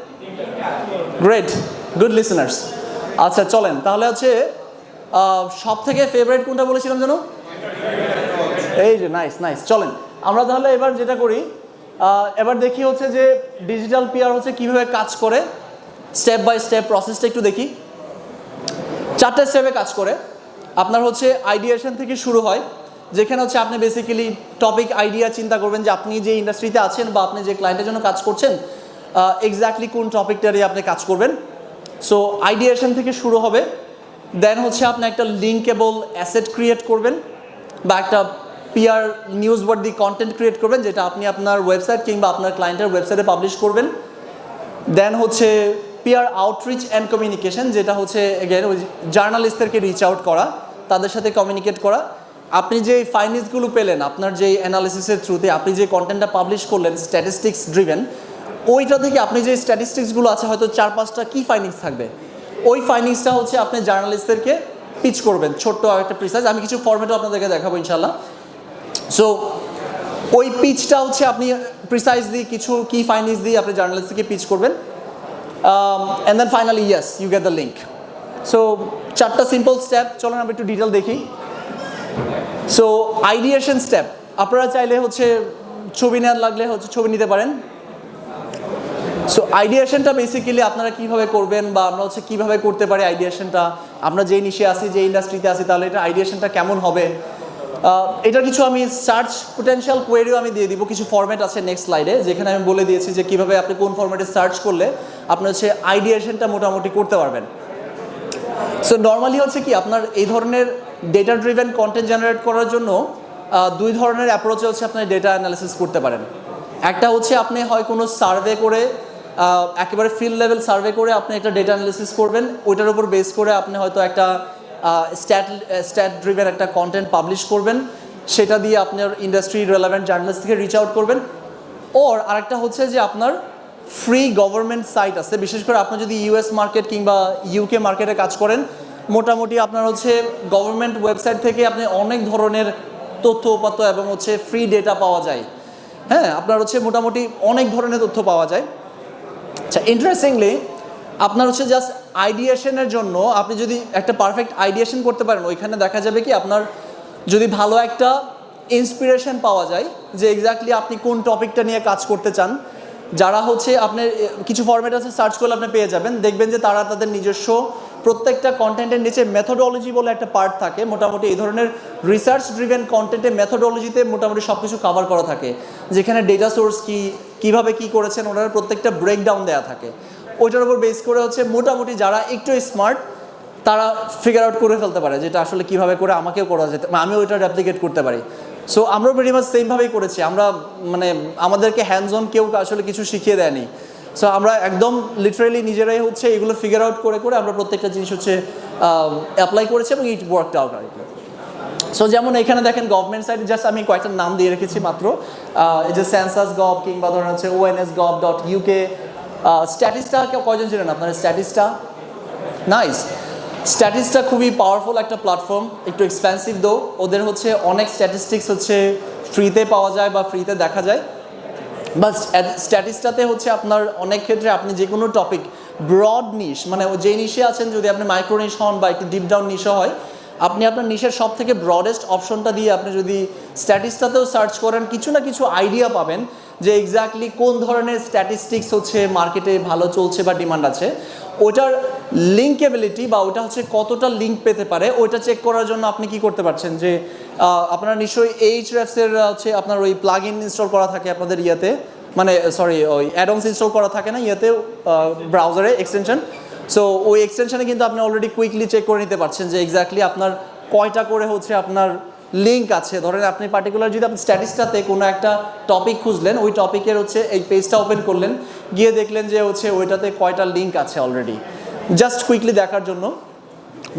Great, good listeners. আচ্ছা চলেন তাহলে হচ্ছে সব থেকে ফেভারিট কোনটা বলেছিলাম যেন? এই যে নাইস। চলেন আমরা তাহলে এবার যেটা করি, এবার দেখি হচ্ছে যে ডিজিটাল পিআর হচ্ছে কিভাবে কাজ করে, স্টেপ বাই স্টেপ প্রসেসটা একটু দেখি। 4টে স্টেপে কাজ করে। আপনার হচ্ছে আইডিয়েশন থেকে শুরু হয়, যেখানে হচ্ছে আপনি বেসিক্যালি টপিক আইডিয়া চিন্তা করবেন যে আপনি যে ইন্ডাস্ট্রিতে আছেন বা আপনি যে ক্লায়েন্টের জন্য কাজ করছেন এক্স্যাক্টলি কোন টপিকটারই আপনি কাজ করবেন। সো আইডিয়েশন থেকে শুরু হবে। দেন হচ্ছে আপনি একটা লিঙ্কেবল অ্যাসেট ক্রিয়েট করবেন বা একটা PR news worthy content create করবেন, যেটা আপনি আপনার ওয়েবসাইট কিংবা আপনার ক্লায়েন্টের ওয়েবসাইটে পাবলিশ করবেন। দেন হচ্ছে পিআর আউটরিচ অ্যান্ড কমিউনিকেশন, যেটা হচ্ছে এগেন ওই জার্নালিস্টদেরকে রিচ আউট করা, তাদের সাথে কমিউনিকেট করা। আপনি যে ফাইন্ডিংসগুলো পেলেন আপনার যে অ্যানালিসিসের থ্রুতে, আপনি যে কন্টেন্টটা পাবলিশ করলেন স্ট্যাটিস্টিক্স ড্রিভেন, ওইটা থেকে আপনি যে স্ট্যাটিস্টিক্সগুলো আছে হয়তো 4-5টা কি ফাইন্ডিংস থাকবে, ওই ফাইন্ডিংসটা হচ্ছে আপনি জার্নালিস্টদেরকে পিচ করবেন ছোট্ট একটা প্রিসাইজ। আমি কিছু ফরম্যাটও আপনাদেরকে দেখাবো ইনশাল্লাহ। সো ওই পিচটা হচ্ছে আপনি প্রিসাইজলি কিছু কি ফাইন্ডিংস দিয়ে আপনি জার্নালিস্টকে পিচ করবেন, and then finally yes you get the link. So 4টা সিম্পল স্টেপ, চলেন আমরা একটু ডিটেল দেখি। সো আইডিয়েশন স্টেপ, আপনারা চাইলে হচ্ছে ছবি নেওয়ার লাগলে হচ্ছে ছবি নিতে পারেন। সো আইডিয়েশনটা বেসিক্যালি আপনারা কীভাবে করবেন বা আমরা হচ্ছে কীভাবে করতে পারি আইডিয়েশনটা, আমরা যেই নিশে আসি যে ইন্ডাস্ট্রিতে আসি তাহলে এটা আইডিয়েশনটা কেমন হবে, এটা কিছু আমি সার্চ পোটেনশিয়াল কোয়েরিও আমি দিয়ে দিব, কিছু ফরম্যাট আছে নেক্সট স্লাইডে, যেখানে আমি বলে দিয়েছি যে কীভাবে আপনি কোন ফরম্যাটে সার্চ করলে আপনি হচ্ছে আইডিয়েশনটা মোটামুটি করতে পারবেন। সো নর্মালি হচ্ছে কি আপনার এই ধরনের ডেটা ড্রিভেন কন্টেন্ট জেনারেট করার জন্য দুই ধরনের অ্যাপ্রোচে হচ্ছে আপনি ডেটা অ্যানালিসিস করতে পারেন। একটা হচ্ছে আপনি হয় কোনো সার্ভে করে একেবারে ফিল্ড লেভেল সার্ভে করে আপনি একটা ডেটা অ্যানালিসিস করবেন, ওইটার উপর বেস করে আপনি হয়তো একটা স্ট্যাট ড্রিভেন একটা কন্টেন্ট পাবলিশ করবেন, সেটা দিয়ে আপনার ইন্ডাস্ট্রি রেলেভেন্ট জার্নালিস্ট থেকে রিচ আউট করবেন। ওর আরেকটা হচ্ছে যে আপনার ফ্রি গভর্নমেন্ট সাইট আছে, বিশেষ করে আপনি যদি ইউএস মার্কেট কিংবা ইউকে মার্কেটে কাজ করেন, মোটামুটি আপনার হচ্ছে গভর্নমেন্ট ওয়েবসাইট থেকে আপনি অনেক ধরনের তথ্য উপাত্ত এবং হচ্ছে ফ্রি ডেটা পাওয়া যায়। হ্যাঁ, আপনার হচ্ছে মোটামুটি অনেক ধরনের তথ্য পাওয়া যায়। আচ্ছা, ইন্টারেস্টিংলি আপনার হচ্ছে জাস্ট আইডিয়েশনের জন্য আপনি যদি একটা পারফেক্ট আইডিয়েশন করতে পারেন, ওইখানে দেখা যাবে কি আপনার যদি ভালো একটা ইন্সপিরেশন পাওয়া যায় যে এক্স্যাক্টলি আপনি কোন টপিকটা নিয়ে কাজ করতে চান। যারা হচ্ছে আপনার কিছু ফরম্যাট আছে, সার্চ করলে আপনি পেয়ে যাবেন, দেখবেন যে তারা তাদের নিজস্ব প্রত্যেকটা কন্টেন্টের নিচে মেথোডোলজি বলে একটা পার্ট থাকে। মোটামুটি এই ধরনের রিসার্চ ড্রিভেন কন্টেন্টে মেথোডোলজিতে মোটামুটি সব কিছু কভার করা থাকে, যেখানে ডেটা সোর্স কী, কীভাবে কী করেছেন ওনার প্রত্যেকটা ব্রেকডাউন দেওয়া থাকে। ওইটার উপর বেস করে হচ্ছে মোটামুটি যারা একটু স্মার্ট তারা ফিগার আউট করে ফেলতে পারে যেটা আসলে কীভাবে করে আমাকেও করা যেতে, আমিও ওইটা রেপ্লিকেট করতে পারি। সো আমরাও ভেরি মাচ সেমভাবেই করেছি। আমরা মানে আমাদেরকে হ্যান্ডস অন কেউ আসলে কিছু শিখিয়ে দেয়নি। সো আমরা একদম লিটারেলি নিজেরাই হচ্ছে এগুলো ফিগার আউট করে করে আমরা প্রত্যেকটা জিনিস হচ্ছে অ্যাপ্লাই করেছি এবং ইট ওয়ার্কড আউট আর কি। সো যেমন এখানে দেখেন গভর্নমেন্ট সাইট, জাস্ট আমি কয়েকটা নাম দিয়ে রেখেছি মাত্র, এই যে সেন্সাস গভ কিংবা ধরেন হচ্ছে ons.gov.uk। স্ট্যাটিস্টা কয়জন ছিলেন আপনার? Statista nice. স্ট্যাটিস্টা খুবই পাওয়ারফুল একটা প্ল্যাটফর্ম, একটু এক্সপেন্সিভ দো। ওদের হচ্ছে অনেক স্ট্যাটিস্টিক্স হচ্ছে ফ্রিতে পাওয়া যায় বা ফ্রিতে দেখা যায়। বাট স্ট্যাটিস্টাতে হচ্ছে আপনার অনেক ক্ষেত্রে আপনি যে কোনো টপিক ব্রড নিশ, মানে যে নিশে আছেন, যদি আপনি মাইক্রো নিশ হন বা একটু ডিপ ডাউন নিশে হয়, আপনি আপনার নিশের সব থেকে ব্রডেস্ট অপশনটা দিয়ে আপনি যদি স্ট্যাটিস্টাতেও সার্চ করেন, কিছু না কিছু আইডিয়া পাবেন যে এক্স্যাক্টলি কোন ধরনের স্ট্যাটিস্টিক্স হচ্ছে মার্কেটে ভালো চলছে বা ডিমান্ড আছে। ওইটার লিঙ্কেবিলিটি বা ওইটা হচ্ছে কতটা লিঙ্ক পেতে পারে, ওইটা চেক করার জন্য আপনি কি করতে পারছেন যে আপনারা নিশ্চয়ই এইচরেফসের হচ্ছে আপনার ওই প্লাগ ইন ইনস্টল করা থাকে আপনাদের ইয়েতে, মানে সরি ওই অ্যাডঅনস ইনস্টল করা থাকে না ইয়েতে, ব্রাউজারে এক্সটেনশন। সো ওই এক্সটেনশনে কিন্তু আপনি অলরেডি কুইকলি চেক করে নিতে পারছেন যে এক্স্যাক্টলি আপনার কয়টা করে হচ্ছে আপনার লিঙ্ক আছে। ধরেন আপনি পার্টিকুলার যদি আপনি স্ট্যাটিস্টাতে কোনো একটা টপিক খুঁজলেন, ওই টপিকের হচ্ছে এই পেজটা ওপেন করলেন, গিয়ে দেখলেন যে হচ্ছে ওইটাতে কয়টা লিঙ্ক আছে অলরেডি, জাস্ট কুইকলি দেখার জন্য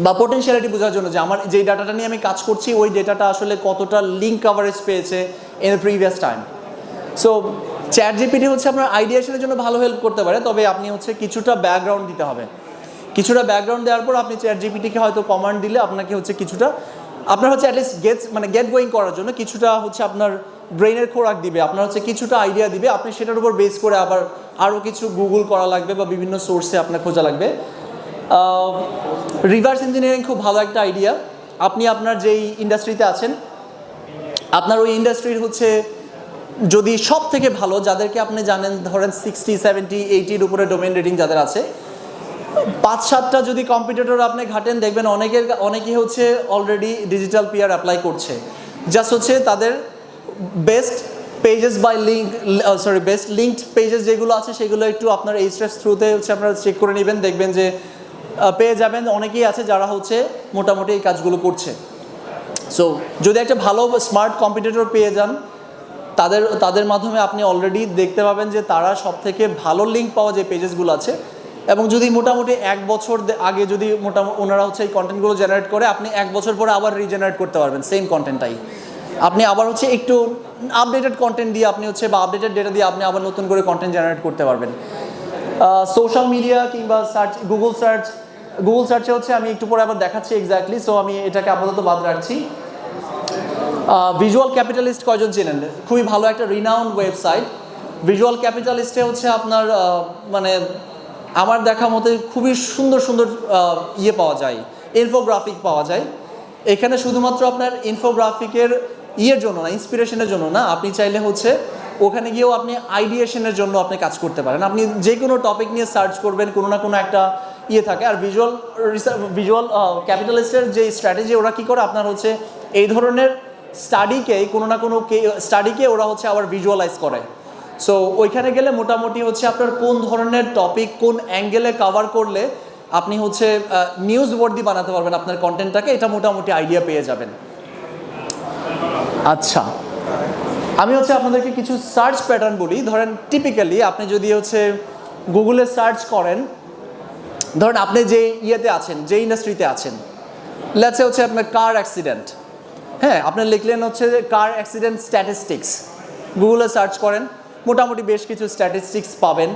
বা পোটেনশিয়ালিটি বোঝার জন্য যে আমার যেই ডাটাটা নিয়ে আমি কাজ করছি ওই ডেটাটা আসলে কতটা লিঙ্ক কভারেজ পেয়েছে in the previous time. So chat GPT হচ্ছে আপনার আইডিয়েশনের জন্য ভালো হেল্প করতে পারে, তবে আপনি হচ্ছে কিছুটা ব্যাকগ্রাউন্ড দিতে হবে। কিছুটা ব্যাকগ্রাউন্ড দেওয়ার পর আপনি চ্যাট জিপিটিকে হয়তো কমান্ড দিলে আপনাকে হচ্ছে কিছুটা আপনার হচ্ছে অ্যাটলিস্ট গেট গোয়িং করার জন্য কিছুটা হচ্ছে আপনার ব্রেইনের খোরাক দিবে, আপনার হচ্ছে কিছুটা আইডিয়া দিবে। আপনি সেটার উপর বেস করে আবার আরও কিছু গুগল করা লাগবে বা বিভিন্ন সোর্সে আপনার খোঁজা লাগবে। রিভার্স ইঞ্জিনিয়ারিং খুব ভালো একটা আইডিয়া। আপনি আপনার যেই ইন্ডাস্ট্রিতে আছেন, আপনার ওই ইন্ডাস্ট্রির হচ্ছে যদি সব থেকে ভালো যাদেরকে আপনি জানেন, ধরেন 60, 70, 80-র উপরে ডোমেইন রেটিং যাদের আছে, 5-7টা যদি কম্পিটিটর আপনি ঘাটেন, দেখবেন অনেকেই হচ্ছে অলরেডি ডিজিটাল পিআর অ্যাপ্লাই করছে। জাস্ট হচ্ছে তাদের best pages by best linked pages যেগুলো আছে সেগুলো একটু আপনার এইচরেফস থ্রুতে হচ্ছে আপনারা চেক করে নেবেন, দেখবেন যে পেয়ে যাবেন অনেকেই আছে যারা হচ্ছে মোটামুটি এই কাজগুলো করছে। সো যদি একটা ভালো স্মার্ট কম্পিটিটর পেয়ে যান, তাদের মাধ্যমে আপনি অলরেডি দেখতে পাবেন যে তারা সব থেকে ভালো লিঙ্ক পাওয়া যে পেজেসগুলো আছে, এবং যদি মোটামুটি 1 বছর আগে যদি ওনারা হচ্ছে এই কন্টেন্টগুলো জেনারেট করে, আপনি 1 বছর পরে আবার রিজেনারেট করতে পারবেন সেম কন্টেন্টটাই। আপনি আবার হচ্ছে একটু আপডেটেড কন্টেন্ট দিয়ে আপনি হচ্ছে বা আপডেটেড ডেটা দিয়ে আপনি আবার নতুন করে কন্টেন্ট জেনারেট করতে পারবেন। সোশ্যাল মিডিয়া কিংবা গুগল সার্চে হচ্ছে আমি একটু পরে আবার দেখাচ্ছি এক্স্যাক্টলি। সো আমি এটাকে আপাতত বাদ রাখছি। ভিজুয়াল ক্যাপিটালিস্ট কয়জন চেনেন? খুবই ভালো একটা রিনাউন্ড ওয়েবসাইট। ভিজুয়াল ক্যাপিটালিস্টে হচ্ছে আপনার মানে আমার দেখা মতে খুবই সুন্দর সুন্দর ইয়ে পাওয়া যায়, ইনফোগ্রাফিক পাওয়া যায়। এখানে শুধুমাত্র আপনার ইনফোগ্রাফিকের ইয়ের জন্য না, ইন্সপিরেশনের জন্য না, আপনি চাইলে হচ্ছে ওখানে গিয়েও আপনি আইডিয়েশনের জন্য আপনি কাজ করতে পারেন। আপনি যে কোনো টপিক নিয়ে সার্চ করবেন, কোনো না কোনো একটা ইয়ে থাকে। আর ভিজুয়াল ক্যাপিটালিস্টের যে স্ট্র্যাটেজি, ওরা কী করে আপনার হচ্ছে এই ধরনের স্টাডিকে ওরা হচ্ছে আবার ভিজুয়ালাইজ করে। সো ওইখানে গেলে মোটামুটি হচ্ছে আপনার কোন ধরনের টপিক কোন অ্যাঙ্গেলে কভার করলে আপনি হচ্ছে নিউজ ওয়ার্দি বানাতে পারবেন আপনার কন্টেন্টটাকে, এটা মোটামুটি আইডিয়া পেয়ে যাবেন। আচ্ছা, আমি হচ্ছে আপনাদেরকে কিছু সার্চ প্যাটার্ন বলি। ধরেন টিপিক্যালি আপনি যদি হচ্ছে গুগলে সার্চ করেন, ধরেন আপনি যে ইয়েতে আছেন, যে ইন্ডাস্ট্রিতে আছেন, লেটস সে হচ্ছে আপনার কার অ্যাক্সিডেন্ট, হ্যাঁ, আপনি লিখলেন হচ্ছে কার অ্যাক্সিডেন্ট স্ট্যাটিস্টিক্স, গুগলে সার্চ করেন, মোটামুটি বেশ কিছু স্ট্যাটিস্টিক্স পাবেন।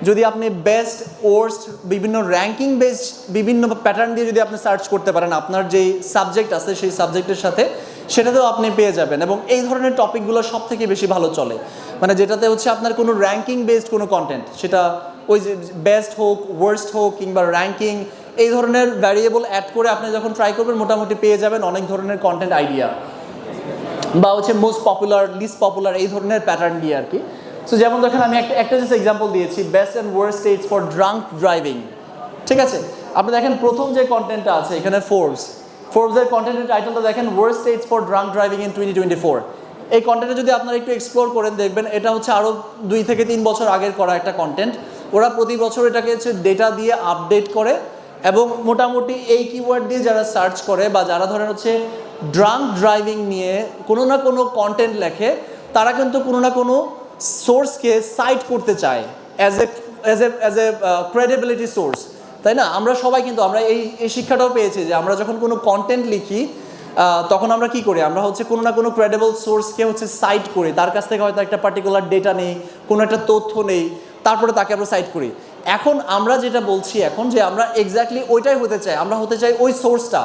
যদি আপনি বেস্ট ওয়ার্স্ট বিভিন্ন র্যাঙ্কিং বেসড বিভিন্ন প্যাটার্ন দিয়ে যদি আপনি সার্চ করতে পারেন আপনার যেই সাবজেক্ট আছে সেই সাবজেক্টের সাথে, সেটাতেও আপনি পেয়ে যাবেন। এবং এই ধরনের টপিকগুলো সব থেকে বেশি ভালো চলে, মানে যেটাতে হচ্ছে আপনার কোনো র্যাঙ্কিং বেসড কোনো কন্টেন্ট, সেটা ওই যে বেস্ট হোক ওয়ার্স্ট হোক কিংবা র্যাঙ্কিং, এই ধরনের ভ্যারিয়েবল অ্যাড করে আপনি যখন ট্রাই করবেন মোটামুটি পেয়ে যাবেন অনেক ধরনের কন্টেন্ট আইডিয়া, বা হচ্ছে মোস্ট পপুলার লিস্ট পপুলার এই ধরনের প্যাটার্ন দিয়ে আর কি। সো যেমন দেখেন আমি একটা জাস্ট এক্সাম্পল দিয়েছি, best and worst states for drunk driving, ঠিক আছে। আপনি দেখেন প্রথম যে কন্টেন্টটা আছে এখানে ফোর্বসের কন্টেন্টের টাইটেলটা দেখেন, worst states for drunk driving in 2024। এই কন্টেন্টে যদি আপনারা একটু এক্সপ্লোর করেন দেখবেন এটা হচ্ছে আরও 2 থেকে 3 বছর আগের করা একটা কন্টেন্ট। ওরা প্রতি বছর এটাকে হচ্ছে ডেটা দিয়ে আপডেট করে, এবং মোটামুটি এই কিওয়ার্ড দিয়ে যারা সার্চ করে বা যারা ধরেন হচ্ছে ড্রাঙ্ক ড্রাইভিং নিয়ে কোনো না কোনো কন্টেন্ট লেখে, তারা কিন্তু কোনো না কোনো সোর্সকে সাইট করতে চায় অ্যাজ এ ক্রেডিবিলিটি সোর্স, তাই না? আমরা সবাই কিন্তু আমরা এই শিক্ষাটাও পেয়েছি যে আমরা যখন কোনো কন্টেন্ট লিখি তখন আমরা কি করি, আমরা হচ্ছে কোনো না কোনো ক্রেডিবল সোর্সকে হচ্ছে সাইট করি, তার কাছ থেকে হয়তো একটা পার্টিকুলার ডেটা নেই, কোনো একটা তথ্য নেই, তারপরে তাকে আমরা সাইট করি। এখন আমরা যেটা বলছি এখন যে আমরা এক্স্যাক্টলি ওইটাই হতে চাই, আমরা হতে চাই ওই সোর্সটা,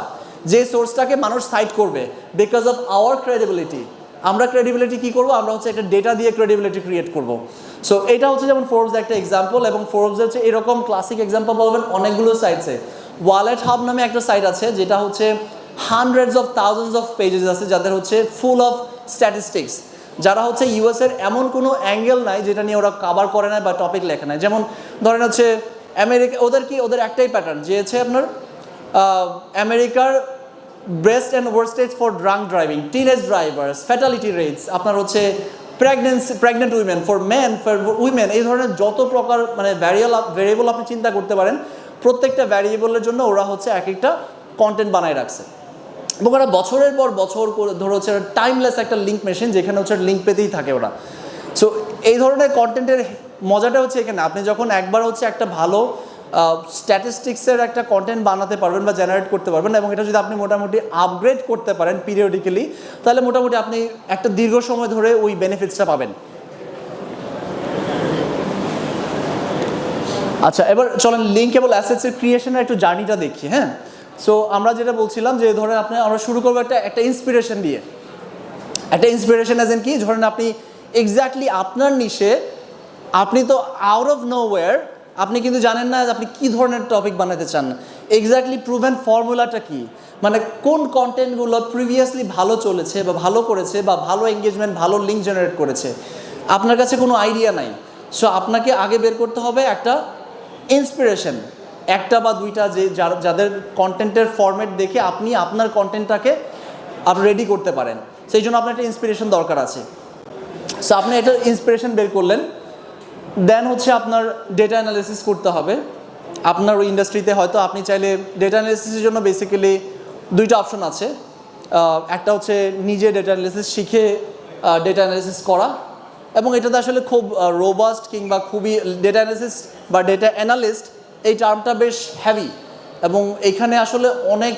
যে সোর্সটাকে মানুষ সাইট করবে বিকজ অফ আওয়ার ক্রেডিবিলিটি। আমরা ক্রেডিবিলিটি কী করবো, আমরা হচ্ছে একটা ডেটা দিয়ে ক্রেডিবিলিটি ক্রিয়েট করবো। সো এটা হচ্ছে যেমন ফোর্বস একটা এক্সাম্পল, এবং ফোর্বস হচ্ছে এরকম ক্লাসিক এক্সাম্পল পাবেন অনেকগুলো সাইটসে। ওয়ালেট হাব নামে একটা সাইট আছে যেটা হচ্ছে hundreds of thousands of pages আছে যাদের হচ্ছে ফুল অফ স্ট্যাটিস্টিক্স, যারা হচ্ছে ইউএসের এমন কোনো অ্যাঙ্গেল নাই যেটা নিয়ে ওরা কভার করে না বা টপিক লেখে না। যেমন ধরেন হচ্ছে আমেরিকা, ওদের একটাই প্যাটার্ন যে হচ্ছে আপনার আমেরিকার best and worst states for drunk driving, teenage drivers, fatality rates, আপনার হচ্ছে pregnant women, for men, for women, এই ধরনের যত প্রকার মানে ভ্যারিয়েবল আপনি চিন্তা করতে পারেন, প্রত্যেকটা ভ্যারিয়েবলের জন্য ওরা হচ্ছে এক একটা কন্টেন্ট বানায় রাখছে। এবং ওরা বছরের পর বছর করে ধরো হচ্ছে টাইমলেস একটা লিঙ্ক মেশিন, যেখানে হচ্ছে লিঙ্ক পেতেই থাকে ওরা। সো এই ধরনের কন্টেন্টের মজাটা হচ্ছে এখানে, আপনি যখন একবার হচ্ছে একটা ভালো স্ট্যাটিস্টিক্সের একটা কন্টেন্ট বানাতে পারবেন বা জেনারেট করতে পারবেন, এবং এটা যদি আপনি মোটামুটি আপগ্রেড করতে পারেন পিরিয়ডিক্যালি, তাহলে মোটামুটি আপনি একটা দীর্ঘ সময় ধরে ওই বেনিফিটসটা পাবেন। আচ্ছা, এবার চলেন লিঙ্কেবল অ্যাসেটসের ক্রিয়েশনের একটু জার্নিটা দেখি। হ্যাঁ, সো আমরা যেটা বলছিলাম যে ধরেন আমরা শুরু করবো একটা ইন্সপিরেশন দিয়ে। একটা ইন্সপিরেশন অ্যাজ এন কি, ধরেন আপনি এক্স্যাক্টলি আপনার নিশে, আপনি তো আউট অফ নোওয়্যার, আপনি কিন্তু জানেন না আপনি কী ধরনের টপিক বানাতে চান, এক্স্যাক্টলি প্রুভেন ফর্মুলাটা কী, মানে কোন কন্টেন্টগুলো প্রিভিয়াসলি ভালো চলেছে বা ভালো করেছে বা ভালো এঙ্গেজমেন্ট ভালো লিঙ্ক জেনারেট করেছে, আপনার কাছে কোনো আইডিয়া নাই। সো আপনাকে আগে বের করতে হবে একটা ইন্সপিরেশন, একটা বা দুইটা যাদের কন্টেন্টের ফরম্যাট দেখে আপনি আপনার কন্টেন্টটাকে আপনি রেডি করতে পারেন, সেই জন্য আপনার একটা ইন্সপিরেশন দরকার আছে। সো আপনি একটা ইন্সপিরেশন বের করলেন, দেন হচ্ছে আপনার ডেটা অ্যানালিসিস করতে হবে। আপনার ওই ইন্ডাস্ট্রিতে হয়তো আপনি চাইলে ডেটা অ্যানালিসিসের জন্য বেসিক্যালি দুইটা অপশন আছে। একটা হচ্ছে নিজে ডেটা অ্যানালিসিস শিখে ডেটা অ্যানালিসিস করা, এবং এটাতে আসলে খুব রোবাস্ট কিংবা খুবই ডেটা অ্যানালিসিস বা ডেটা অ্যানালিস্ট এই টার্মটা বেশ হ্যাভি, এবং এখানে আসলে অনেক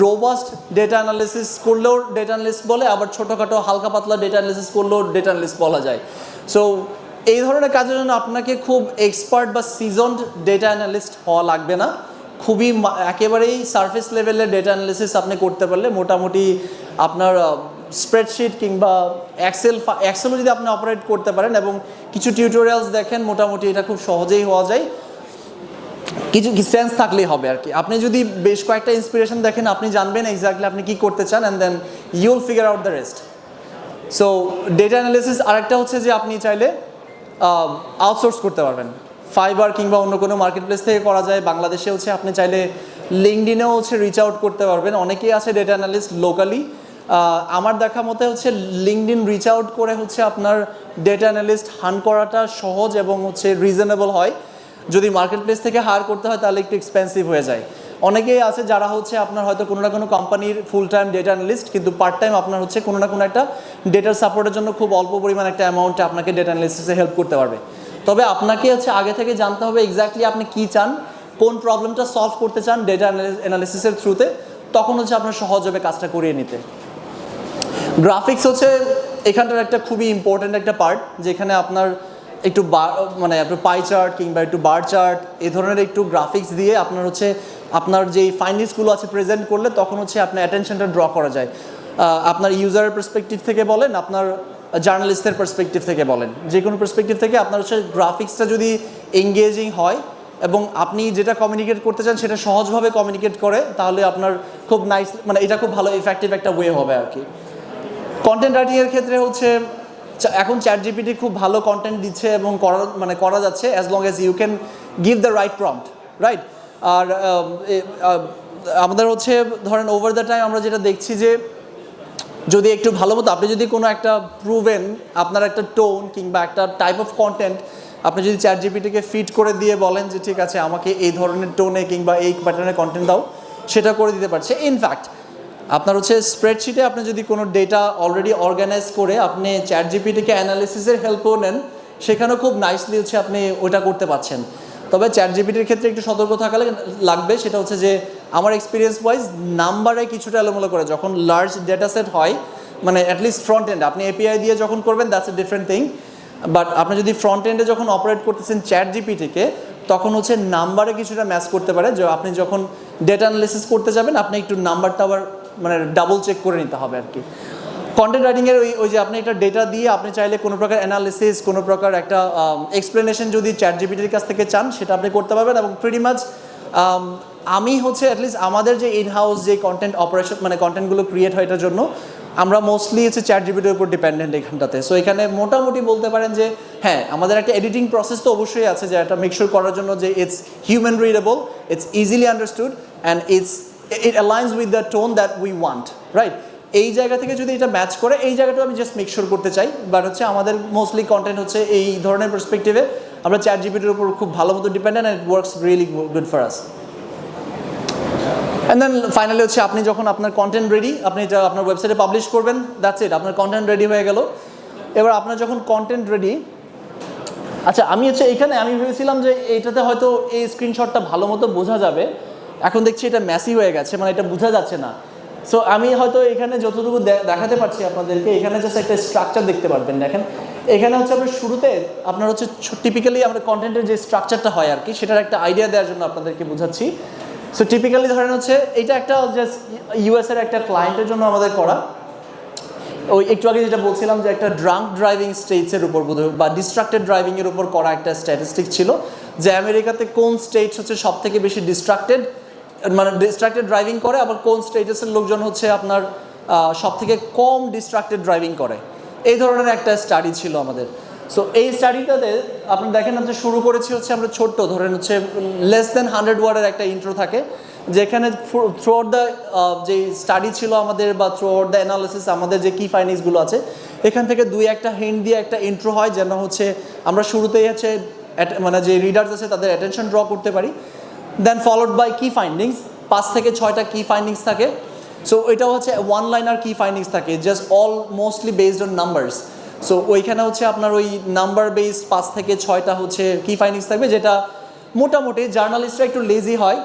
রোবাস্ট ডেটা অ্যানালিসিস করলেও ডেটা অ্যানালিস্ট বলে, আবার ছোটোখাটো হালকা পাতলা ডেটা অ্যানালিসিস করলেও ডেটা অ্যানালিস্ট বলা যায়। সো এই ধরনের কাজের জন্য আপনাকে খুব এক্সপার্ট বা সিজনড ডেটা অ্যানালিস্ট হওয়া লাগবে না, খুবই একেবারেই সারফেস লেভেলের ডেটা অ্যানালিসিস আপনি করতে পারলে মোটামুটি আপনার স্প্রেডশিট কিংবা এক্সেলও যদি আপনি অপারেট করতে পারেন এবং কিছু টিউটোরিয়ালস দেখেন, মোটামুটি এটা খুব সহজেই হওয়া যায়, কিছু সেন্স থাকলেই হবে আর কি। আপনি যদি বেশ কয়েকটা ইন্সপিরেশন দেখেন, আপনি জানবেন এক্স্যাক্টলি আপনি কী করতে চান, and then you'll figure out the rest. So data analysis আরেকটা হচ্ছে যে আপনি চাইলে আউটসোর্স করতে পারবেন, ফাইবার কিংবা অন্য কোনো মার্কেট প্লেস থেকে করা যায়। বাংলাদেশে হচ্ছে আপনি চাইলে লিঙ্কডিনেও হচ্ছে রিচ আউট করতে পারবেন, অনেকেই আছে ডেটা অ্যানালিস্ট লোকালি, আমার দেখা মতে হচ্ছে লিঙ্কডইন রিচ আউট করে হচ্ছে আপনার ডেটা অ্যানালিস্ট হান করাটা সহজ এবং হচ্ছে রিজনেবল হয়। যদি মার্কেট প্লেস থেকে হায়ার করতে হয় তাহলে একটু এক্সপেন্সিভ হয়ে যায়। অনেকেই আছে যারা হচ্ছে আপনার হয়তো কোনো না কোনো কোম্পানির ফুল টাইম ডেটা অ্যানালিস্ট, কিন্তু পার্ট টাইম আপনার হচ্ছে কোনো না কোনো একটা ডেটার সাপোর্টের জন্য খুব অল্প পরিমাণ একটা অ্যামাউন্টে আপনাকে ডেটা অ্যানালিসিসে হেল্প করতে পারবে। তবে আপনাকে হচ্ছে আগে থেকে জানতে হবে এক্স্যাক্টলি আপনি কী চান, কোন প্রবলেমটা সলভ করতে চান ডেটা অ্যানালিসিসের থ্রুতে, তখন হচ্ছে আপনার সহজ হবে কাজটা করিয়ে নিতে। গ্রাফিক্স হচ্ছে এখানটার একটা খুবই ইম্পর্ট্যান্ট একটা পার্ট, যেখানে আপনার একটু মানে আপনার পাই চার্ট কিংবা একটু বার চার্ট এই ধরনের একটু গ্রাফিক্স দিয়ে আপনার হচ্ছে আপনার যেই ফাইন্ডিংসগুলো আছে প্রেজেন্ট করলে তখন হচ্ছে আপনার অ্যাটেনশনটা ড্র করা যায়। আপনার ইউজারের পার্সপেক্টিভ থেকে বলেন, আপনার জার্নালিস্টের পার্সপেক্টিভ থেকে বলেন, যে কোনো পার্সপেক্টিভ থেকে আপনার হচ্ছে গ্রাফিক্সটা যদি এঙ্গেজিং হয় এবং আপনি যেটা কমিউনিকেট করতে চান সেটা সহজভাবে কমিউনিকেট করে, তাহলে আপনার খুব নাইস, মানে এটা খুব ভালো ইফেক্টিভ একটা ওয়ে হবে আর কি। কন্টেন্ট রাইটিংয়ের ক্ষেত্রে হচ্ছে এখন ChatGPT খুব ভালো কন্টেন্ট দিচ্ছে এবং করা যাচ্ছে, as long as you can give the right prompt, right. আর আমাদের হচ্ছে ধরেন ওভার দ্য টাইম আমরা যেটা দেখছি যে যদি একটু ভালো মতো আপনি যদি কোনো একটা প্রুভেন আপনার একটা টোন কিংবা একটা টাইপ অফ কন্টেন্ট আপনি যদি ChatGPT-কে ফিট করে দিয়ে বলেন যে ঠিক আছে আমাকে এই ধরনের টোনে কিংবা এই প্যাটার্নের কন্টেন্ট দাও, সেটা করে দিতে পারছে। ইনফ্যাক্ট আপনার হচ্ছে স্প্রেডশিটে আপনি যদি কোনো ডেটা অলরেডি অর্গানাইজ করে আপনি ChatGPT-কে অ্যানালিসিসের হেল্পও নেন, সেখানেও খুব নাইসলি হচ্ছে আপনি ওটা করতে পারছেন। তবে ChatGPT-র ক্ষেত্রে একটু সতর্ক থাকা লাগবে, সেটা হচ্ছে যে আমার এক্সপিরিয়েন্স ওয়াইজ নাম্বারে কিছুটা এলোমেলো করে যখন লার্জ ডেটা সেট হয়, মানে অ্যাটলিস্ট ফ্রন্ট এন্ড আপনি এপিআই দিয়ে যখন করবেন that's a different thing, but আপনি যদি ফ্রন্ট এন্ডে যখন অপারেট করতেছেন ChatGPT-কে তখন হচ্ছে নাম্বারে কিছুটা ম্যাচ করতে পারে। যে আপনি যখন ডেটা অ্যানালিসিস করতে যাবেন আপনি একটু নাম্বারটা আবার মানে ডাবল চেক করে নিতে হবে আর কি। কন্টেন্ট রাইটিংয়ের ওই যে আপনি একটা ডেটা দিয়ে আপনি চাইলে কোনো প্রকার অ্যানালিসিস, কোনো প্রকার একটা এক্সপ্লেনেশন যদি ChatGPT-র কাছ থেকে চান সেটা আপনি করতে পারবেন। এবং প্রিটি মাচ আমি হচ্ছে অ্যাটলিস্ট আমাদের যে ইনহাউস যে কন্টেন্ট অপারেশন মানে কন্টেন্টগুলো ক্রিয়েট হয় এটার জন্য আমরা মোস্টলি হচ্ছে ChatGPT-র উপর ডিপেন্ডেন্ট এখানটাতে। সো এখানে মোটামুটি বলতে পারেন যে হ্যাঁ আমাদের একটা এডিটিং প্রসেস তো অবশ্যই আছে, যে এটা মেকশোর করার জন্য যে it's human readable, it's easily understood and it aligns with the tone that we want, right. এই জায়গা থেকে যদি এটা ম্যাচ করে, এই জায়গাটা আমি জাস্ট মেকশোর করতে চাই। বাট হচ্ছে আমাদের মোস্টলি কন্টেন্ট হচ্ছে এই ধরনের পার্সপেক্টিভে আমরা ChatGPT-র উপর খুব ভালো মতো dependent and it works really good for us. And then finally হচ্ছে আপনি যখন আপনার কন্টেন্ট রেডি, আপনি এটা আপনার ওয়েবসাইটে পাবলিশ করবেন, দ্যাটস ইট, আপনার কন্টেন্ট রেডি হয়ে গেল। এবার আপনার যখন কন্টেন্ট রেডি, আচ্ছা আমি হচ্ছে এখানে আমি ভেবেছিলাম যে এইটাতে হয়তো এই স্ক্রিনশটটা ভালো মতো বোঝা যাবে, এখন দেখছি এটা ম্যাসি হয়ে গেছে, মানে এটা বোঝা যাচ্ছে না। সো আমি হয়তো এখানে যতটুকু দেখাতে পারছি আপনাদেরকে, এখানে জাস্ট একটা স্ট্রাকচার দেখতে পারবেন। দেখেন এখানে হচ্ছে আপনার শুরুতে আপনার হচ্ছে টিপিক্যালি আমাদের কন্টেন্টের যে স্ট্রাকচারটা হয় আর কি, সেটার একটা আইডিয়া দেওয়ার জন্য আপনাদেরকে বোঝাচ্ছি। সো টিপিক্যালি ধরেন হচ্ছে এটা একটা জাস্ট ইউএসের একটা ক্লায়েন্টের জন্য আমাদের করা। ওই একটু আগে যেটা বলছিলাম যে একটা ড্রাঙ্ক ড্রাইভিং স্টেটসের উপর বা ডিস্ট্রাক্টেড ড্রাইভিংয়ের উপর করা একটা স্ট্যাটিস্টিক ছিল, যে আমেরিকাতে কোন স্টেটস হচ্ছে সব থেকে বেশি মানে ডিস্ট্রাক্টেড ড্রাইভিং করে, আবার কোন স্টেটাসের লোকজন হচ্ছে আপনার সব থেকে কম ডিস্ট্রাক্টেড ড্রাইভিং করে, এই ধরনের একটা স্টাডি ছিল আমাদের। সো এই স্টাডিটাতে আপনি দেখেন আমরা শুরু করেছি হচ্ছে আমরা ছোট্ট ধরেন হচ্ছে লেস দেন 100 ওয়ার্ডের একটা ইন্ট্রো থাকে, যেখানে থ্রু আউট দ্য যে স্টাডি ছিল আমাদের বা থ্রু আউট দ্য অ্যানালিসিস আমাদের যে কি ফাইন্ডিংসগুলো আছে এখান থেকে দুই একটা হিন্ট দিয়ে একটা ইন্ট্রো হয়, যেন হচ্ছে আমরা শুরুতেই হচ্ছে মানে যে রিডার্স আছে তাদের অ্যাটেনশন ড্র করতে পারি। দেন ফলোড বাই কি ফাইন্ডিংস, 5 থেকে 6টা কি ফাইন্ডিংস থাকে। সো এটা হচ্ছে ওয়ান লাইনার কি ফাইন্ডিংস থাকে, just all mostly based on numbers. So ওইখানে হচ্ছে আপনার ওই নাম্বার বেস 5 থেকে 6টা হচ্ছে কি ফাইন্ডিংস থাকবে, যেটা মোটামুটি জার্নালিস্টরা একটু লেজি হয়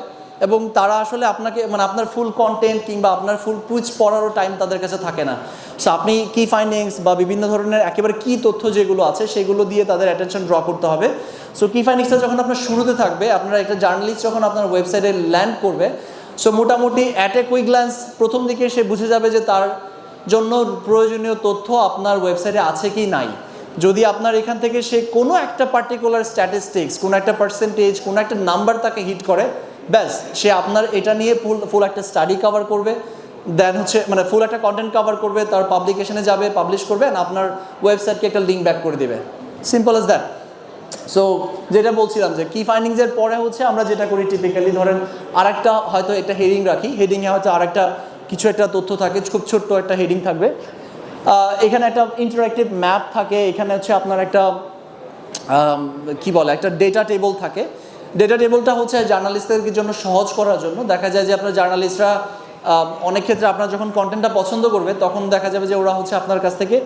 এবং তারা আসলে আপনাকে মানে আপনার ফুল কন্টেন্ট কিংবা আপনার ফুল পুজ পড়ারও টাইম তাদের কাছে থাকে না। সো আপনি কি ফাইন্ডিংস বা বিভিন্ন ধরনের একেবারে কি তথ্য যেগুলো আছে সেগুলো দিয়ে তাদের অ্যাটেনশন ড্র করতে হবে। সো কি ফাইন্ডিংসটা যখন আপনার শুরুতে থাকবে, আপনার একটা জার্নালিস্ট যখন আপনার ওয়েবসাইটে ল্যান্ড করবে, সো মোটামুটি অ্যাট এ কুইক গ্ল্যান্স প্রথম দিকে সে বুঝে যাবে যে তার জন্য প্রয়োজনীয় তথ্য আপনার ওয়েবসাইটে আছে কি নাই। যদি আপনার এখান থেকে সে কোনো একটা পার্টিকুলার স্ট্যাটিস্টিক্স, কোনো একটা পার্সেন্টেজ, কোনো একটা নাম্বার তাকে হিট করে, ব্যাস সে আপনার এটা নিয়ে ফুল একটা স্টাডি কভার করবে, দেন হচ্ছে মানে ফুল একটা কন্টেন্ট কভার করবে, তার পাবলিকেশনে যাবে, পাবলিশ করবে, আর আপনার ওয়েবসাইটকে একটা লিঙ্ক ব্যাক করে দেবে, সিম্পল অ্যাজ দ্যাট। সো যেটা বলছিলাম যে কি ফাইন্ডিংসের পরে হচ্ছে আমরা যেটা করি টিপিক্যালি ধরেন আরেকটা হয়তো একটা হেডিং রাখি, হেডিংয়ে হয়তো আরেকটা কিছু একটা তথ্য থাকে, খুব ছোট্ট একটা হেডিং থাকবে। এখানে একটা ইন্টারঅ্যাক্টিভ ম্যাপ থাকে, এখানে হচ্ছে আপনার একটা কি বলে একটা ডেটা টেবল থাকে। ডেটা টেবলটা হচ্ছে জার্নালিস্টদের জন্য সহজ করার জন্য। দেখা যায় যে আপনার জার্নালিস্টরা অনেক ক্ষেত্রে আপনার যখন কন্টেন্টটা পছন্দ করবে তখন দেখা যাবে যে ওরা হচ্ছে আপনার কাছ থেকে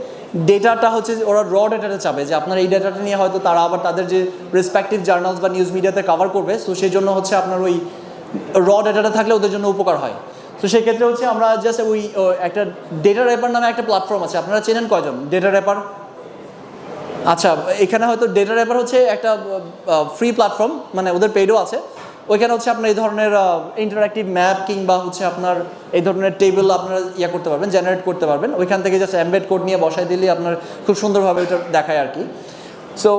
ডেটাটা হচ্ছে ওরা র ডেটাটা চাবে যে আপনার এই ডেটাটা নিয়ে হয়তো তারা আবার তাদের যে রেসপেক্টিভ জার্নালস বা নিউজ মিডিয়াতে কভার করবে, সো সেই জন্য হচ্ছে আপনার ওই র ডেটাটা থাকলে ওদের জন্য উপকার হয়। তো সেই ক্ষেত্রে হচ্ছে আমরা জাস্ট ওই একটা ডেটা র্যাপার নামে একটা প্ল্যাটফর্ম আছে, আপনারা চেনেন কয়জন ডেটা র্যাপার? আচ্ছা, এখানে হয়তো ডেটা র্যাপার হচ্ছে একটা ফ্রি প্ল্যাটফর্ম, মানে ওদের পেইডও আছে। ওইখানে হচ্ছে আপনার এই ধরনের ইন্টারঅ্যাক্টিভ ম্যাপ কিংবা হচ্ছে আপনার এই ধরনের টেবিল আপনারা করতে পারবেন, জেনারেট করতে পারবেন। ওইখান থেকে জাস্ট এমবেড কোড নিয়ে বসাই দিলে আপনার খুব সুন্দরভাবে ওটা দেখায় আর কি। সো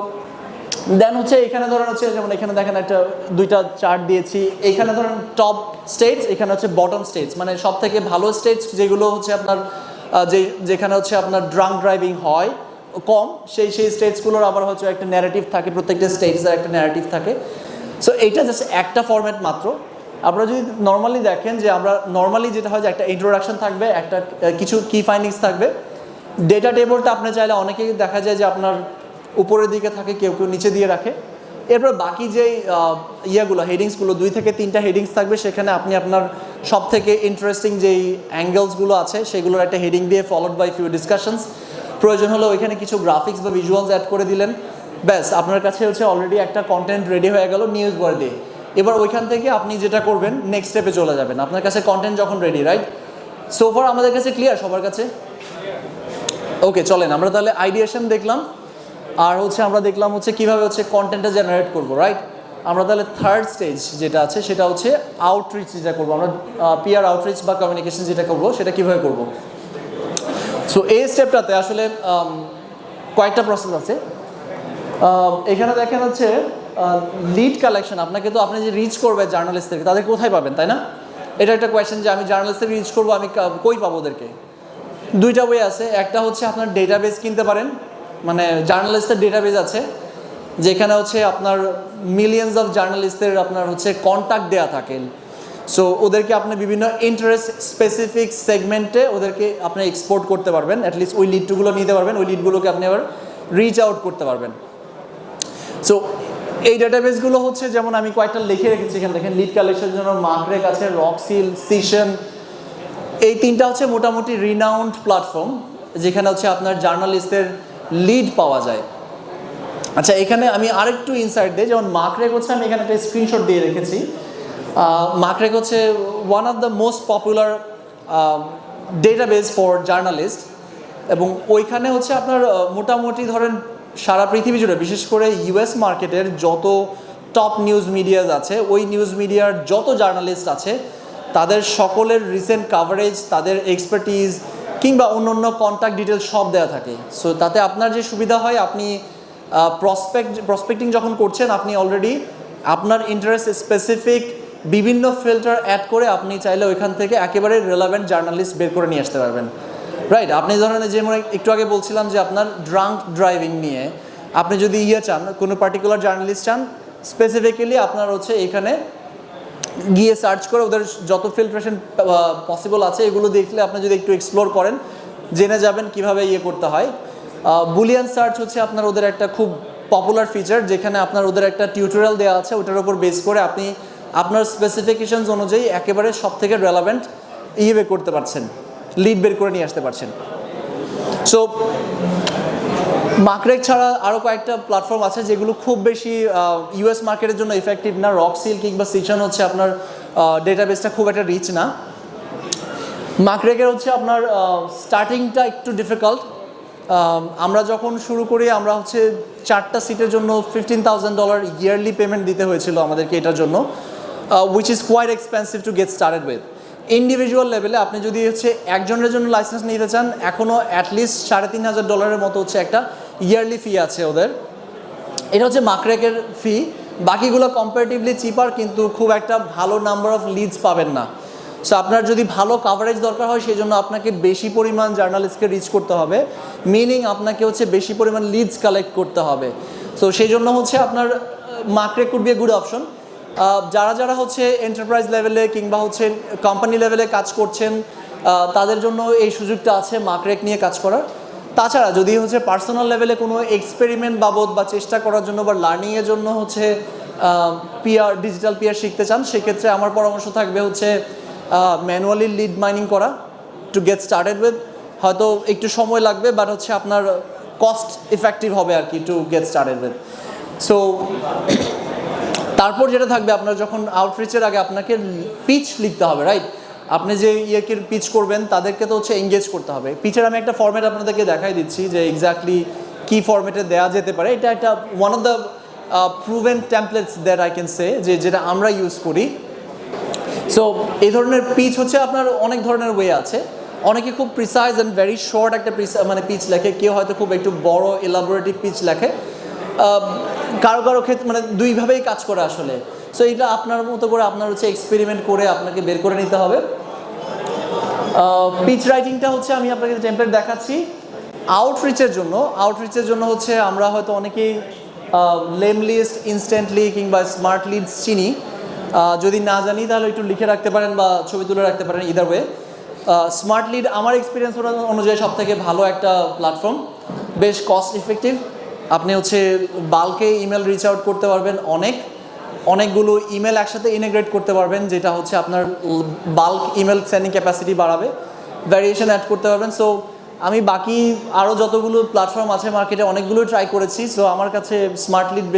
দেন হচ্ছে এখানে ধরেন হচ্ছে যেমন এখানে দেখেন একটা দুইটা চার্ট দিয়েছি। এইখানে ধরেন টপ স্টেটস, এখানে হচ্ছে বটম স্টেটস, মানে সব থেকে ভালো স্টেটস যেগুলো হচ্ছে আপনার যেখানে হচ্ছে আপনার ড্রাঙ্ক ড্রাইভিং হয় কম, সেই স্টেটসগুলোর আবার হচ্ছে একটা ন্যারেটিভ থাকে, প্রত্যেকটা স্টেটসের একটা ন্যারেটিভ থাকে। সো এইটা জাস্ট একটা ফরম্যাট মাত্র। আপনারা যদি নর্মালি দেখেন যে আমরা নর্মালি যেটা হয় যে একটা ইন্ট্রোডাকশন থাকবে, একটা কিছু কি ফাইন্ডিংস থাকবে। ডেটা টেবলটা আপনি চাইলে অনেকেই দেখা যায় যে আপনার উপরের দিকে থাকে, কেউ কেউ নিচে দিয়ে রাখে। এরপর বাকি যেই ইয়েগুলো হেডিংসগুলো 2 থেকে 3টা হেডিংস থাকবে, সেখানে আপনি আপনার সব থেকে ইন্টারেস্টিং যেই অ্যাঙ্গেলসগুলো আছে সেগুলোর একটা হেডিং দিয়ে ফলোড বাই ফিউ ডিসকাশনস। প্রয়োজন হলে ওইখানে কিছু গ্রাফিক্স বা ভিজুয়ালস অ্যাড করে দিলেন, ব্যাস আপনার কাছে হচ্ছে অলরেডি একটা কন্টেন্ট রেডি হয়ে গেল নিউজ ওয়ার্ডে। এবার ওইখান থেকে আপনি যেটা করবেন নেক্সট স্টেপে চলে যাবেন, আপনার কাছে কন্টেন্ট যখন রেডি, রাইট? সো ফার আমাদের কাছে ক্লিয়ার সবার কাছে? ওকে, চলেন আমরা তাহলে আইডিয়েশন দেখলাম, আর হচ্ছে আমরা দেখলাম হচ্ছে কীভাবে হচ্ছে কন্টেন্টটা জেনারেট করবো, রাইট? আমরা তাহলে থার্ড স্টেজ যেটা আছে সেটা হচ্ছে আউটরিচ, যেটা করবো আমরা পিআর আউটরিচ বা কমিউনিকেশন যেটা করবো সেটা কীভাবে করবো। সো এই স্টেপটাতে আসলে কয়েকটা প্রসেস আছে। এখানে দেখেন হচ্ছে লিড কালেকশন। আপনাকে তো আপনি যে রিচ করবে জার্নালিস্টদেরকে, তাদের কোথায় পাবেন, তাই না? এটা একটা কোয়েশ্চেন যে আমি জার্নালিস্টদের রিচ করবো, আমি কই পাবো ওদেরকে? দুইটা ওয়ে আছে। একটা হচ্ছে আপনার ডেটাবেস কিনতে পারেন, মানে জার্নালিস্টের ডেটাবেস আছে যেখানে হচ্ছে আপনার মিলিয়ন্স অফ জার্নালিস্টদের আপনার হচ্ছে কন্ট্যাক্ট দেওয়া থাকে। সো ওদেরকে আপনি বিভিন্ন ইন্টারেস্ট স্পেসিফিক সেগমেন্টে ওদেরকে আপনি এক্সপোর্ট করতে পারবেন, অ্যাটলিস্ট ওই লিডগুলো নিতে পারবেন, ওই লিডগুলোকে আপনি আবার রিচ আউট করতে পারবেন। সো এই ডেটাবেসগুলো হচ্ছে যেমন আমি কয়েকটা লিখে রেখেছি এখানে দেখেন। লিড কালেকশনের জন্য মার্করেক আছে, রকসিল, সিশন, এই তিনটা হচ্ছে মোটামুটি রিনাউন্ড প্ল্যাটফর্ম যেখানে হচ্ছে আপনার জার্নালিস্টদের লিড পাওয়া যায়। আচ্ছা, এখানে আমি আরেকটু ইনসাইট দিই, যেমন মার্করেক হচ্ছে আমি এখানে একটা স্ক্রিনশট দিয়ে রেখেছি। মার্করেক হচ্ছে one of the most popular database for journalist, এবং ওইখানে হচ্ছে আপনার মোটামুটি ধরেন সারা পৃথিবী জুড়ে, বিশেষ করে ইউএস মার্কেটের যত টপ নিউজ মিডিয়াস আছে, ওই নিউজ মিডিয়ার যত জার্নালিস্ট আছে তাদের সকলের রিসেন্ট কাভারেজ, তাদের এক্সপার্টিজ কিংবা অন্য অন্য কন্ট্যাক্ট ডিটেলস সব দেওয়া থাকে। সো তাতে আপনার যে সুবিধা হয়, আপনি প্রসপেক্টিং যখন করছেন আপনি অলরেডি আপনার ইন্টারেস্ট স্পেসিফিক বিভিন্ন ফিল্টার অ্যাড করে আপনি চাইলে ওইখান থেকে একেবারে রেলেভেন্ট জার্নালিস্ট বের করে নিয়ে আসতে পারবেন, রাইট? আপনি ধরেন যেমন একটু আগে বলছিলাম যে আপনার ড্রাঙ্ক ড্রাইভিং নিয়ে আপনি যদি চান, কোনো পার্টিকুলার জার্নালিস্ট চান, স্পেসিফিক্যালি আপনার হচ্ছে এখানে গিয়ে সার্চ করে ওদের যত ফিল্ট্রেশন পসিবল আছে এগুলো দেখলে আপনি যদি একটু এক্সপ্লোর করেন জেনে যাবেন কিভাবে করতে হয়। বুলিয়ান সার্চ হচ্ছে আপনার ওদের একটা খুব পপুলার ফিচার, যেখানে আপনার ওদের একটা টিউটোরিয়াল দেওয়া আছে, ওটার উপর বেস করে আপনি আপনার স্পেসিফিকেশনস অনুযায়ী একেবারে সব থেকে রেলেভেন্ট বের করতে পারছেন, লিড বের করে নিয়ে আসতে পারছেন। সো মার্করেক ছাড়া আরও কয়েকটা প্ল্যাটফর্ম আছে যেগুলো খুব বেশি ইউএস মার্কেটের জন্য ইফেক্টিভ না। রকসিল কিংবা সিশন হচ্ছে আপনার ডেটাবেসটা খুব একটা রিচ না। মার্করেকের হচ্ছে আপনার স্টার্টিংটা একটু ডিফিকাল্ট। আমরা যখন শুরু করি আমরা হচ্ছে 4টা সিটের জন্য $15,000 ইয়ারলি পেমেন্ট দিতে হয়েছিল আমাদেরকে এটার জন্য, which is quite expensive to get started with. Individual লেভেলে আপনি যদি হচ্ছে একজনের জন্য লাইসেন্স নিতে চান, এখনও অ্যাটলিস্ট $3,500 মতো হচ্ছে একটা ইয়ারলি ফি আছে ওদের। এটা হচ্ছে মার্করেকের ফি। বাকিগুলো কম্পারেটিভলি চিপার, কিন্তু খুব একটা ভালো নাম্বার অফ লিডস পাবেন না। সো আপনার যদি ভালো কাভারেজ দরকার হয় সেই জন্য আপনাকে বেশি পরিমাণ জার্নালিস্টকে রিচ করতে হবে, মিনিং আপনাকে হচ্ছে বেশি পরিমাণ লিডস কালেক্ট করতে হবে। সো সেই জন্য হচ্ছে আপনার মার্করেক could be a good option. যারা যারা হচ্ছে এন্টারপ্রাইজ লেভেলে কিংবা হচ্ছে কোম্পানি লেভেলে কাজ করছেন, তাদের জন্য এই সুযোগটা আছে মার্কেট নিয়ে কাজ করার। তাছাড়া যদি হচ্ছে পার্সোনাল লেভেলে কোনো এক্সপেরিমেন্ট বাবদ বা চেষ্টা করার জন্য বা লার্নিংয়ের জন্য হচ্ছে পিআর ডিজিটাল পিআর শিখতে চান, সেক্ষেত্রে আমার পরামর্শ থাকবে হচ্ছে ম্যানুয়ালি লিড মাইনিং করা টু গেট স্টার্টেড উইথ। হয়তো একটু সময় লাগবে, বাট হচ্ছে আপনার কস্ট ইফেক্টিভ হবে আর কি two get started with. So তারপর যেটা থাকবে, আপনার যখন আউটরিচের আগে আপনাকে পিচ লিখতে হবে, রাইট? আপনি যে ইয়েকে পিচ করবেন তাদেরকে তো হচ্ছে এঙ্গেজ করতে হবে। পিচের আমি একটা ফর্মেট আপনাদেরকে দেখাই দিচ্ছি যে এক্স্যাক্টলি কী ফর্মেটে দেওয়া যেতে পারে। এটা একটা one of the proven templates that I can say, যে যেটা আমরা ইউজ করি। সো এই ধরনের পিচ হচ্ছে আপনার অনেক ধরনের ওয়ে আছে। অনেকে খুব প্রিসাইজ অ্যান্ড ভেরি শর্ট একটা পিচ লেখে, কেউ হয়তো খুব একটু বড় এলাবোরেটিভ পিচ লেখে। কারো কারো ক্ষেত্রে মানে দুইভাবেই কাজ করে আসলে। সো এটা আপনার মতো করে আপনার হচ্ছে এক্সপেরিমেন্ট করে আপনাকে বের করে নিতে হবে। পিচ রাইটিংটা হচ্ছে আমি আপনাকে টেমপ্লেট দেখাচ্ছি। আউটরিচের জন্য হচ্ছে আমরা হয়তো অনেকেই লেম লিস্ট, ইনস্ট্যান্টলি কিংবা স্মার্ট লিডস চিনি। যদি না জানি তাহলে একটু লিখে রাখতে পারেন বা ছবি তুলে রাখতে পারেন, ইদার ওয়ে। স্মার্ট লিড আমার এক্সপিরিয়েন্স অনুযায়ী সব থেকে ভালো একটা প্ল্যাটফর্ম, বেশ কস্ট ইফেক্টিভ। আপনি হচ্ছে বাল্কে ইমেল রিচ আউট করতে পারবেন, অনেকগুলো ইমেল একসাথে ইন্টিগ্রেট করতে পারবেন, যেটা হচ্ছে আপনার বাল্ক ইমেল সেন্ডিং ক্যাপাসিটি বাড়াবে, ভ্যারিয়েশন অ্যাড করতে পারবেন। সো আমি বাকি আরও যতগুলো প্ল্যাটফর্ম আছে মার্কেটে অনেকগুলোই ট্রাই করেছি। সো আমার কাছে স্মার্ট লিড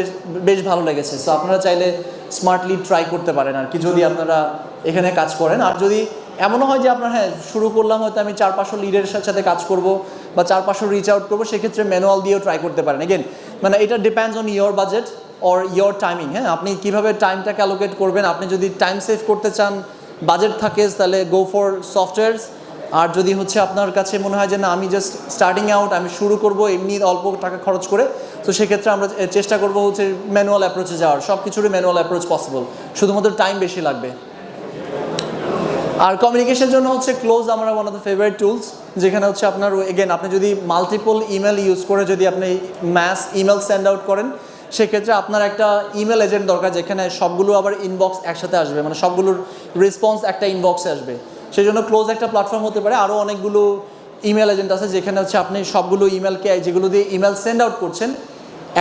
বেশ ভালো লেগেছে। সো আপনারা চাইলে স্মার্ট লিড ট্রাই করতে পারেন আর কি, যদি আপনারা এখানে কাজ করেন। আর যদি এমনও হয় যে আপনার শুরু করলাম হয়তো আমি 4-500 লিডের সাথে কাজ করব বা 4-500 রিচ আউট করবো, সেক্ষেত্রে ম্যানুয়াল দিয়েও ট্রাই করতে পারেন। এগেন মানে এটা depends on your budget or your timing. আপনি কীভাবে টাইমটাকে অ্যালোকেট করবেন। আপনি যদি টাইম সেভ করতে চান, বাজেট থাকে, তাহলে গো ফর সফটওয়্যারস। আর যদি হচ্ছে আপনার কাছে মনে হয় যে না, আমি জাস্ট স্টার্টিং আউট, আমি শুরু করব এমনি অল্প টাকা খরচ করে, তো সেক্ষেত্রে আমরা চেষ্টা করবো হচ্ছে ম্যানুয়াল অ্যাপ্রোচে যাওয়ার। সব কিছুরই ম্যানুয়াল অ্যাপ্রোচ পসিবল, শুধুমাত্র টাইম বেশি লাগবে। আর কমিউনিকেশনের জন্য হচ্ছে ক্লোজ আমরা one of the favourite tools, যেখানে হচ্ছে আপনার এগেন আপনি যদি মাল্টিপল ইমেল ইউজ করে যদি আপনি ম্যাস ইমেল সেন্ড আউট করেন, সেক্ষেত্রে আপনার একটা ইমেল এজেন্ট দরকার, যেখানে সবগুলো আবার ইনবক্স একসাথে আসবে, মানে সবগুলোর রেসপন্স একটা ইনবক্সে আসবে। সেই জন্য ক্লোজ একটা প্ল্যাটফর্ম হতে পারে। আরও অনেকগুলো ইমেল এজেন্ট আছে, যেখানে হচ্ছে আপনি সবগুলো ইমেলকে, যেগুলো দিয়ে ইমেল সেন্ড আউট করছেন,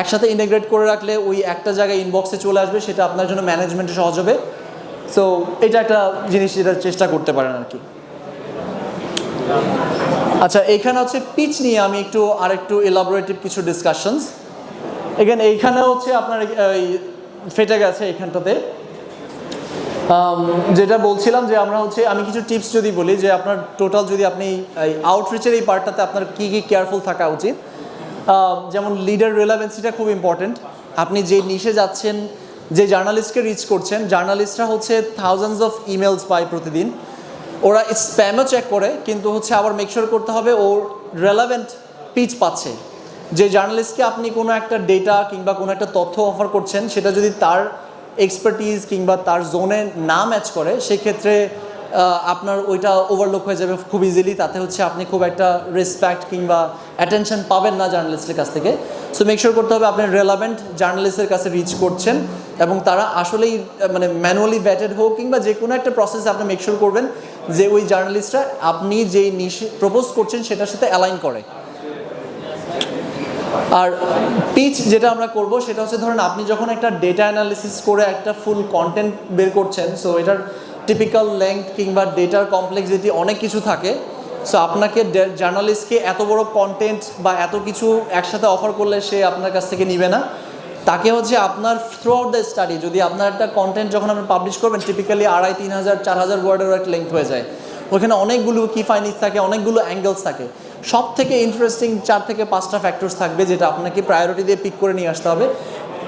একসাথে ইন্টিগ্রেট করে রাখলে ওই একটা জায়গায় ইনবক্সে চলে আসবে, সেটা আপনার জন্য ম্যানেজমেন্টে সহজ হবে। সো এটা একটা জিনিস যেটা চেষ্টা করতে পারেন আর কি। আচ্ছা, এইখানে হচ্ছে পিচ নিয়ে আমি আরেকটু এলাবোরেটিভ কিছু ডিসকাশনস। এখানে এইখানে হচ্ছে আপনার ফেটে গেছে এইখানটাতে। যেটা বলছিলাম যে আমরা হচ্ছে আমি কিছু টিপস যদি বলি, যে আপনার টোটাল যদি আপনি আউটরিচের এই পার্টটাতে আপনার কী কী কেয়ারফুল থাকা উচিত। যেমন লিডার রিলেভেন্সিটা খুব ইম্পর্টেন্ট। আপনি যে নিশে যাচ্ছেন, যে জার্নালিস্টকে রিচ করছেন, জার্নালিস্টরা হচ্ছে থাউজেন্ডস অফ ইমেলস পায় প্রতিদিন। ওরা স্প্যামও চেক করে, কিন্তু হচ্ছে আবার মেকশোর করতে হবে ওর রেলেভেন্ট পিচ পাচ্ছে। যে জার্নালিস্টকে আপনি কোনো একটা ডেটা কিংবা কোনো একটা তথ্য অফার করছেন, সেটা যদি তার এক্সপার্টিজ কিংবা তার জোনে না ম্যাচ করে, সেক্ষেত্রে আপনার ওইটা ওভারলুক হয়ে যাবে খুব ইজিলি। তাতে হচ্ছে আপনি খুব একটা রেসপেক্ট কিংবা অ্যাটেনশন পাবেন না জার্নালিস্টের কাছ থেকে। সো মেকশোর করতে হবে আপনি রেলেভেন্ট জার্নালিস্টের কাছে রিচ করছেন, এবং তারা আসলেই মানে ম্যানুয়ালি ভেটেড হোক কিংবা যে কোনো একটা প্রসেস আপনি মেকশোর করবেন যে ওই জার্নালিস্টরা আপনি যেই নিশে প্রপোজ করছেন সেটার সাথে অ্যালাইন করে। আর পিচ যেটা আমরা করব সেটা হচ্ছে, ধরেন আপনি যখন একটা ডেটা অ্যানালিসিস করে একটা ফুল কন্টেন্ট বের করছেন, সো এটার টিপিক্যাল লেংথ কিংবা ডেটার কমপ্লেক্সিটি অনেক কিছু থাকে। সো আপনাকে জার্নালিস্টকে এত বড় কন্টেন্ট বা এত কিছু একসাথে অফার করলে সে আপনার কাছ থেকে নিবে না। তাকে হচ্ছে আপনার থ্রু আউট দ্য স্টাডি, যদি আপনার একটা কন্টেন্ট যখন আপনি পাবলিশ করবেন, টিপিক্যালি 2,500, 3,000, 4,000 ওয়ার্ডের একটা লেংথ হয়ে যায়। ওখানে অনেকগুলো কি ফাইন্ডিংস থাকে, অনেকগুলো অ্যাঙ্গেলস থাকে। সব থেকে ইন্টারেস্টিং 4 থেকে 5টা ফ্যাক্টরস থাকবে, যেটা আপনাকে প্রায়োরিটি দিয়ে পিক করে নিয়ে আসতে হবে।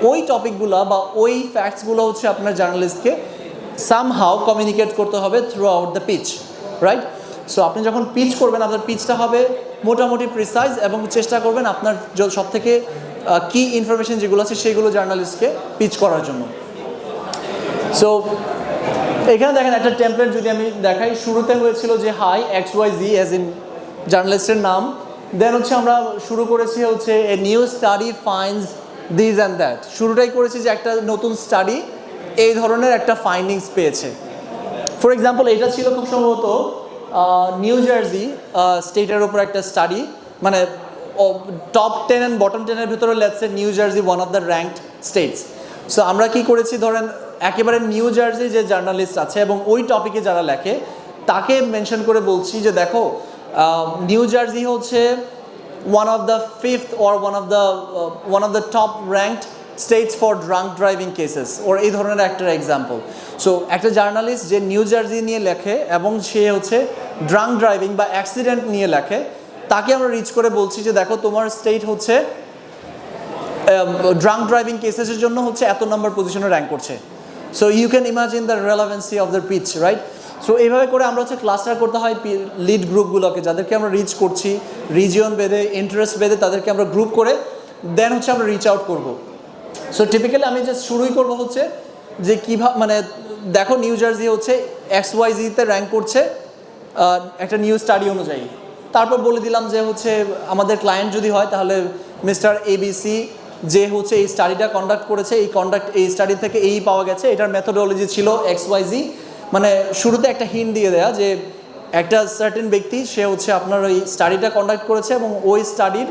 ওই টপিকগুলো বা ওই ফ্যাক্টসগুলো হচ্ছে আপনার জার্নালিস্টকে সামহাউ কমিউনিকেট করতে হবে throughout the pitch, right? So আপনি যখন পিচ করবেন, আপনার পিচটা হবে মোটামুটি প্রিসাইজ, এবং চেষ্টা করবেন আপনার সব থেকে কি ইনফরমেশন যেগুলো আছে সেগুলো জার্নালিস্টকে পিচ করার জন্য। সো এখানে দেখেন একটা টেমপ্লেট যদি আমি দেখাই, শুরুতে হয়েছিল যে হাই XYZ অ্যাজ ইন জার্নালিস্টের নাম, দেন হচ্ছে আমরা শুরু করেছি হচ্ছে a new study finds this and that. শুরুটাই করেছি যে একটা নতুন স্টাডি এই ধরনের একটা ফাইন্ডিংস পেয়েছে। ফর এক্সাম্পল এটা ছিল খুব সম্ভবত নিউ জার্সি স্টেটের উপর একটা স্টাডি, মানে টপ 10 অ্যান্ড বটম 10-এর ভিতরে let's say new jersey one of the ranked states. So আমরা কি করেছি, ধরেন একেবারে নিউ জার্সি যে জার্নালিস্ট আছে এবং ওই টপিকে যারা লেখে তাকে মেনশন করে বলছি যে দেখো নিউ জার্সি হচ্ছে one of the fifth or one of the top ranked states for drunk driving cases, or এই ধরনের একটা এক্সাম্পল। সো একটা জার্নালিস্ট যে নিউ জার্সি নিয়ে লেখে এবং সে হচ্ছে ড্রাঙ্ক ড্রাইভিং বা অ্যাক্সিডেন্ট নিয়ে লেখে, তাকে আমরা রিচ করে বলছি যে দেখো তোমার স্টেট হচ্ছে ড্রাঙ্ক ড্রাইভিং কেসেসের জন্য হচ্ছে এত নম্বর পজিশনে র্যাঙ্ক করছে। So you can imagine the relevancy of the pitch, right? So এইভাবে করে আমরা হচ্ছে ক্লাস্টার করতে হয় লিড গ্রুপগুলোকে, যাদেরকে আমরা রিচ করছি রিজিয়ন বেঁধে, ইন্টারেস্ট বেঁধে তাদেরকে আমরা গ্রুপ করে দেন হচ্ছে আমরা রিচ আউট করব। সো টিপিক্যালি আমি জাস্ট শুরুই করব হচ্ছে যে কীভাবে, মানে দেখো নিউ জার্সি হচ্ছে XYZ-তে র্যাঙ্ক করছে একটা নিউ স্টাডি অনুযায়ী। তারপর বলে দিলাম যে হচ্ছে আমাদের ক্লায়েন্ট যদি হয় তাহলে মিস্টার ABC যে হচ্ছে এই স্টাডিটা কন্ডাক্ট করেছে, এই স্টাডি থেকে এই পাওয়া গেছে, এটার মেথোডোলজি ছিল XYZ। মানে শুরুতে একটা হিন্ট দিয়ে দেয়া যে একটা সার্টেন ব্যক্তি সে হচ্ছে আপনার ওই স্টাডিটা কন্ডাক্ট করেছে এবং ওই স্টাডির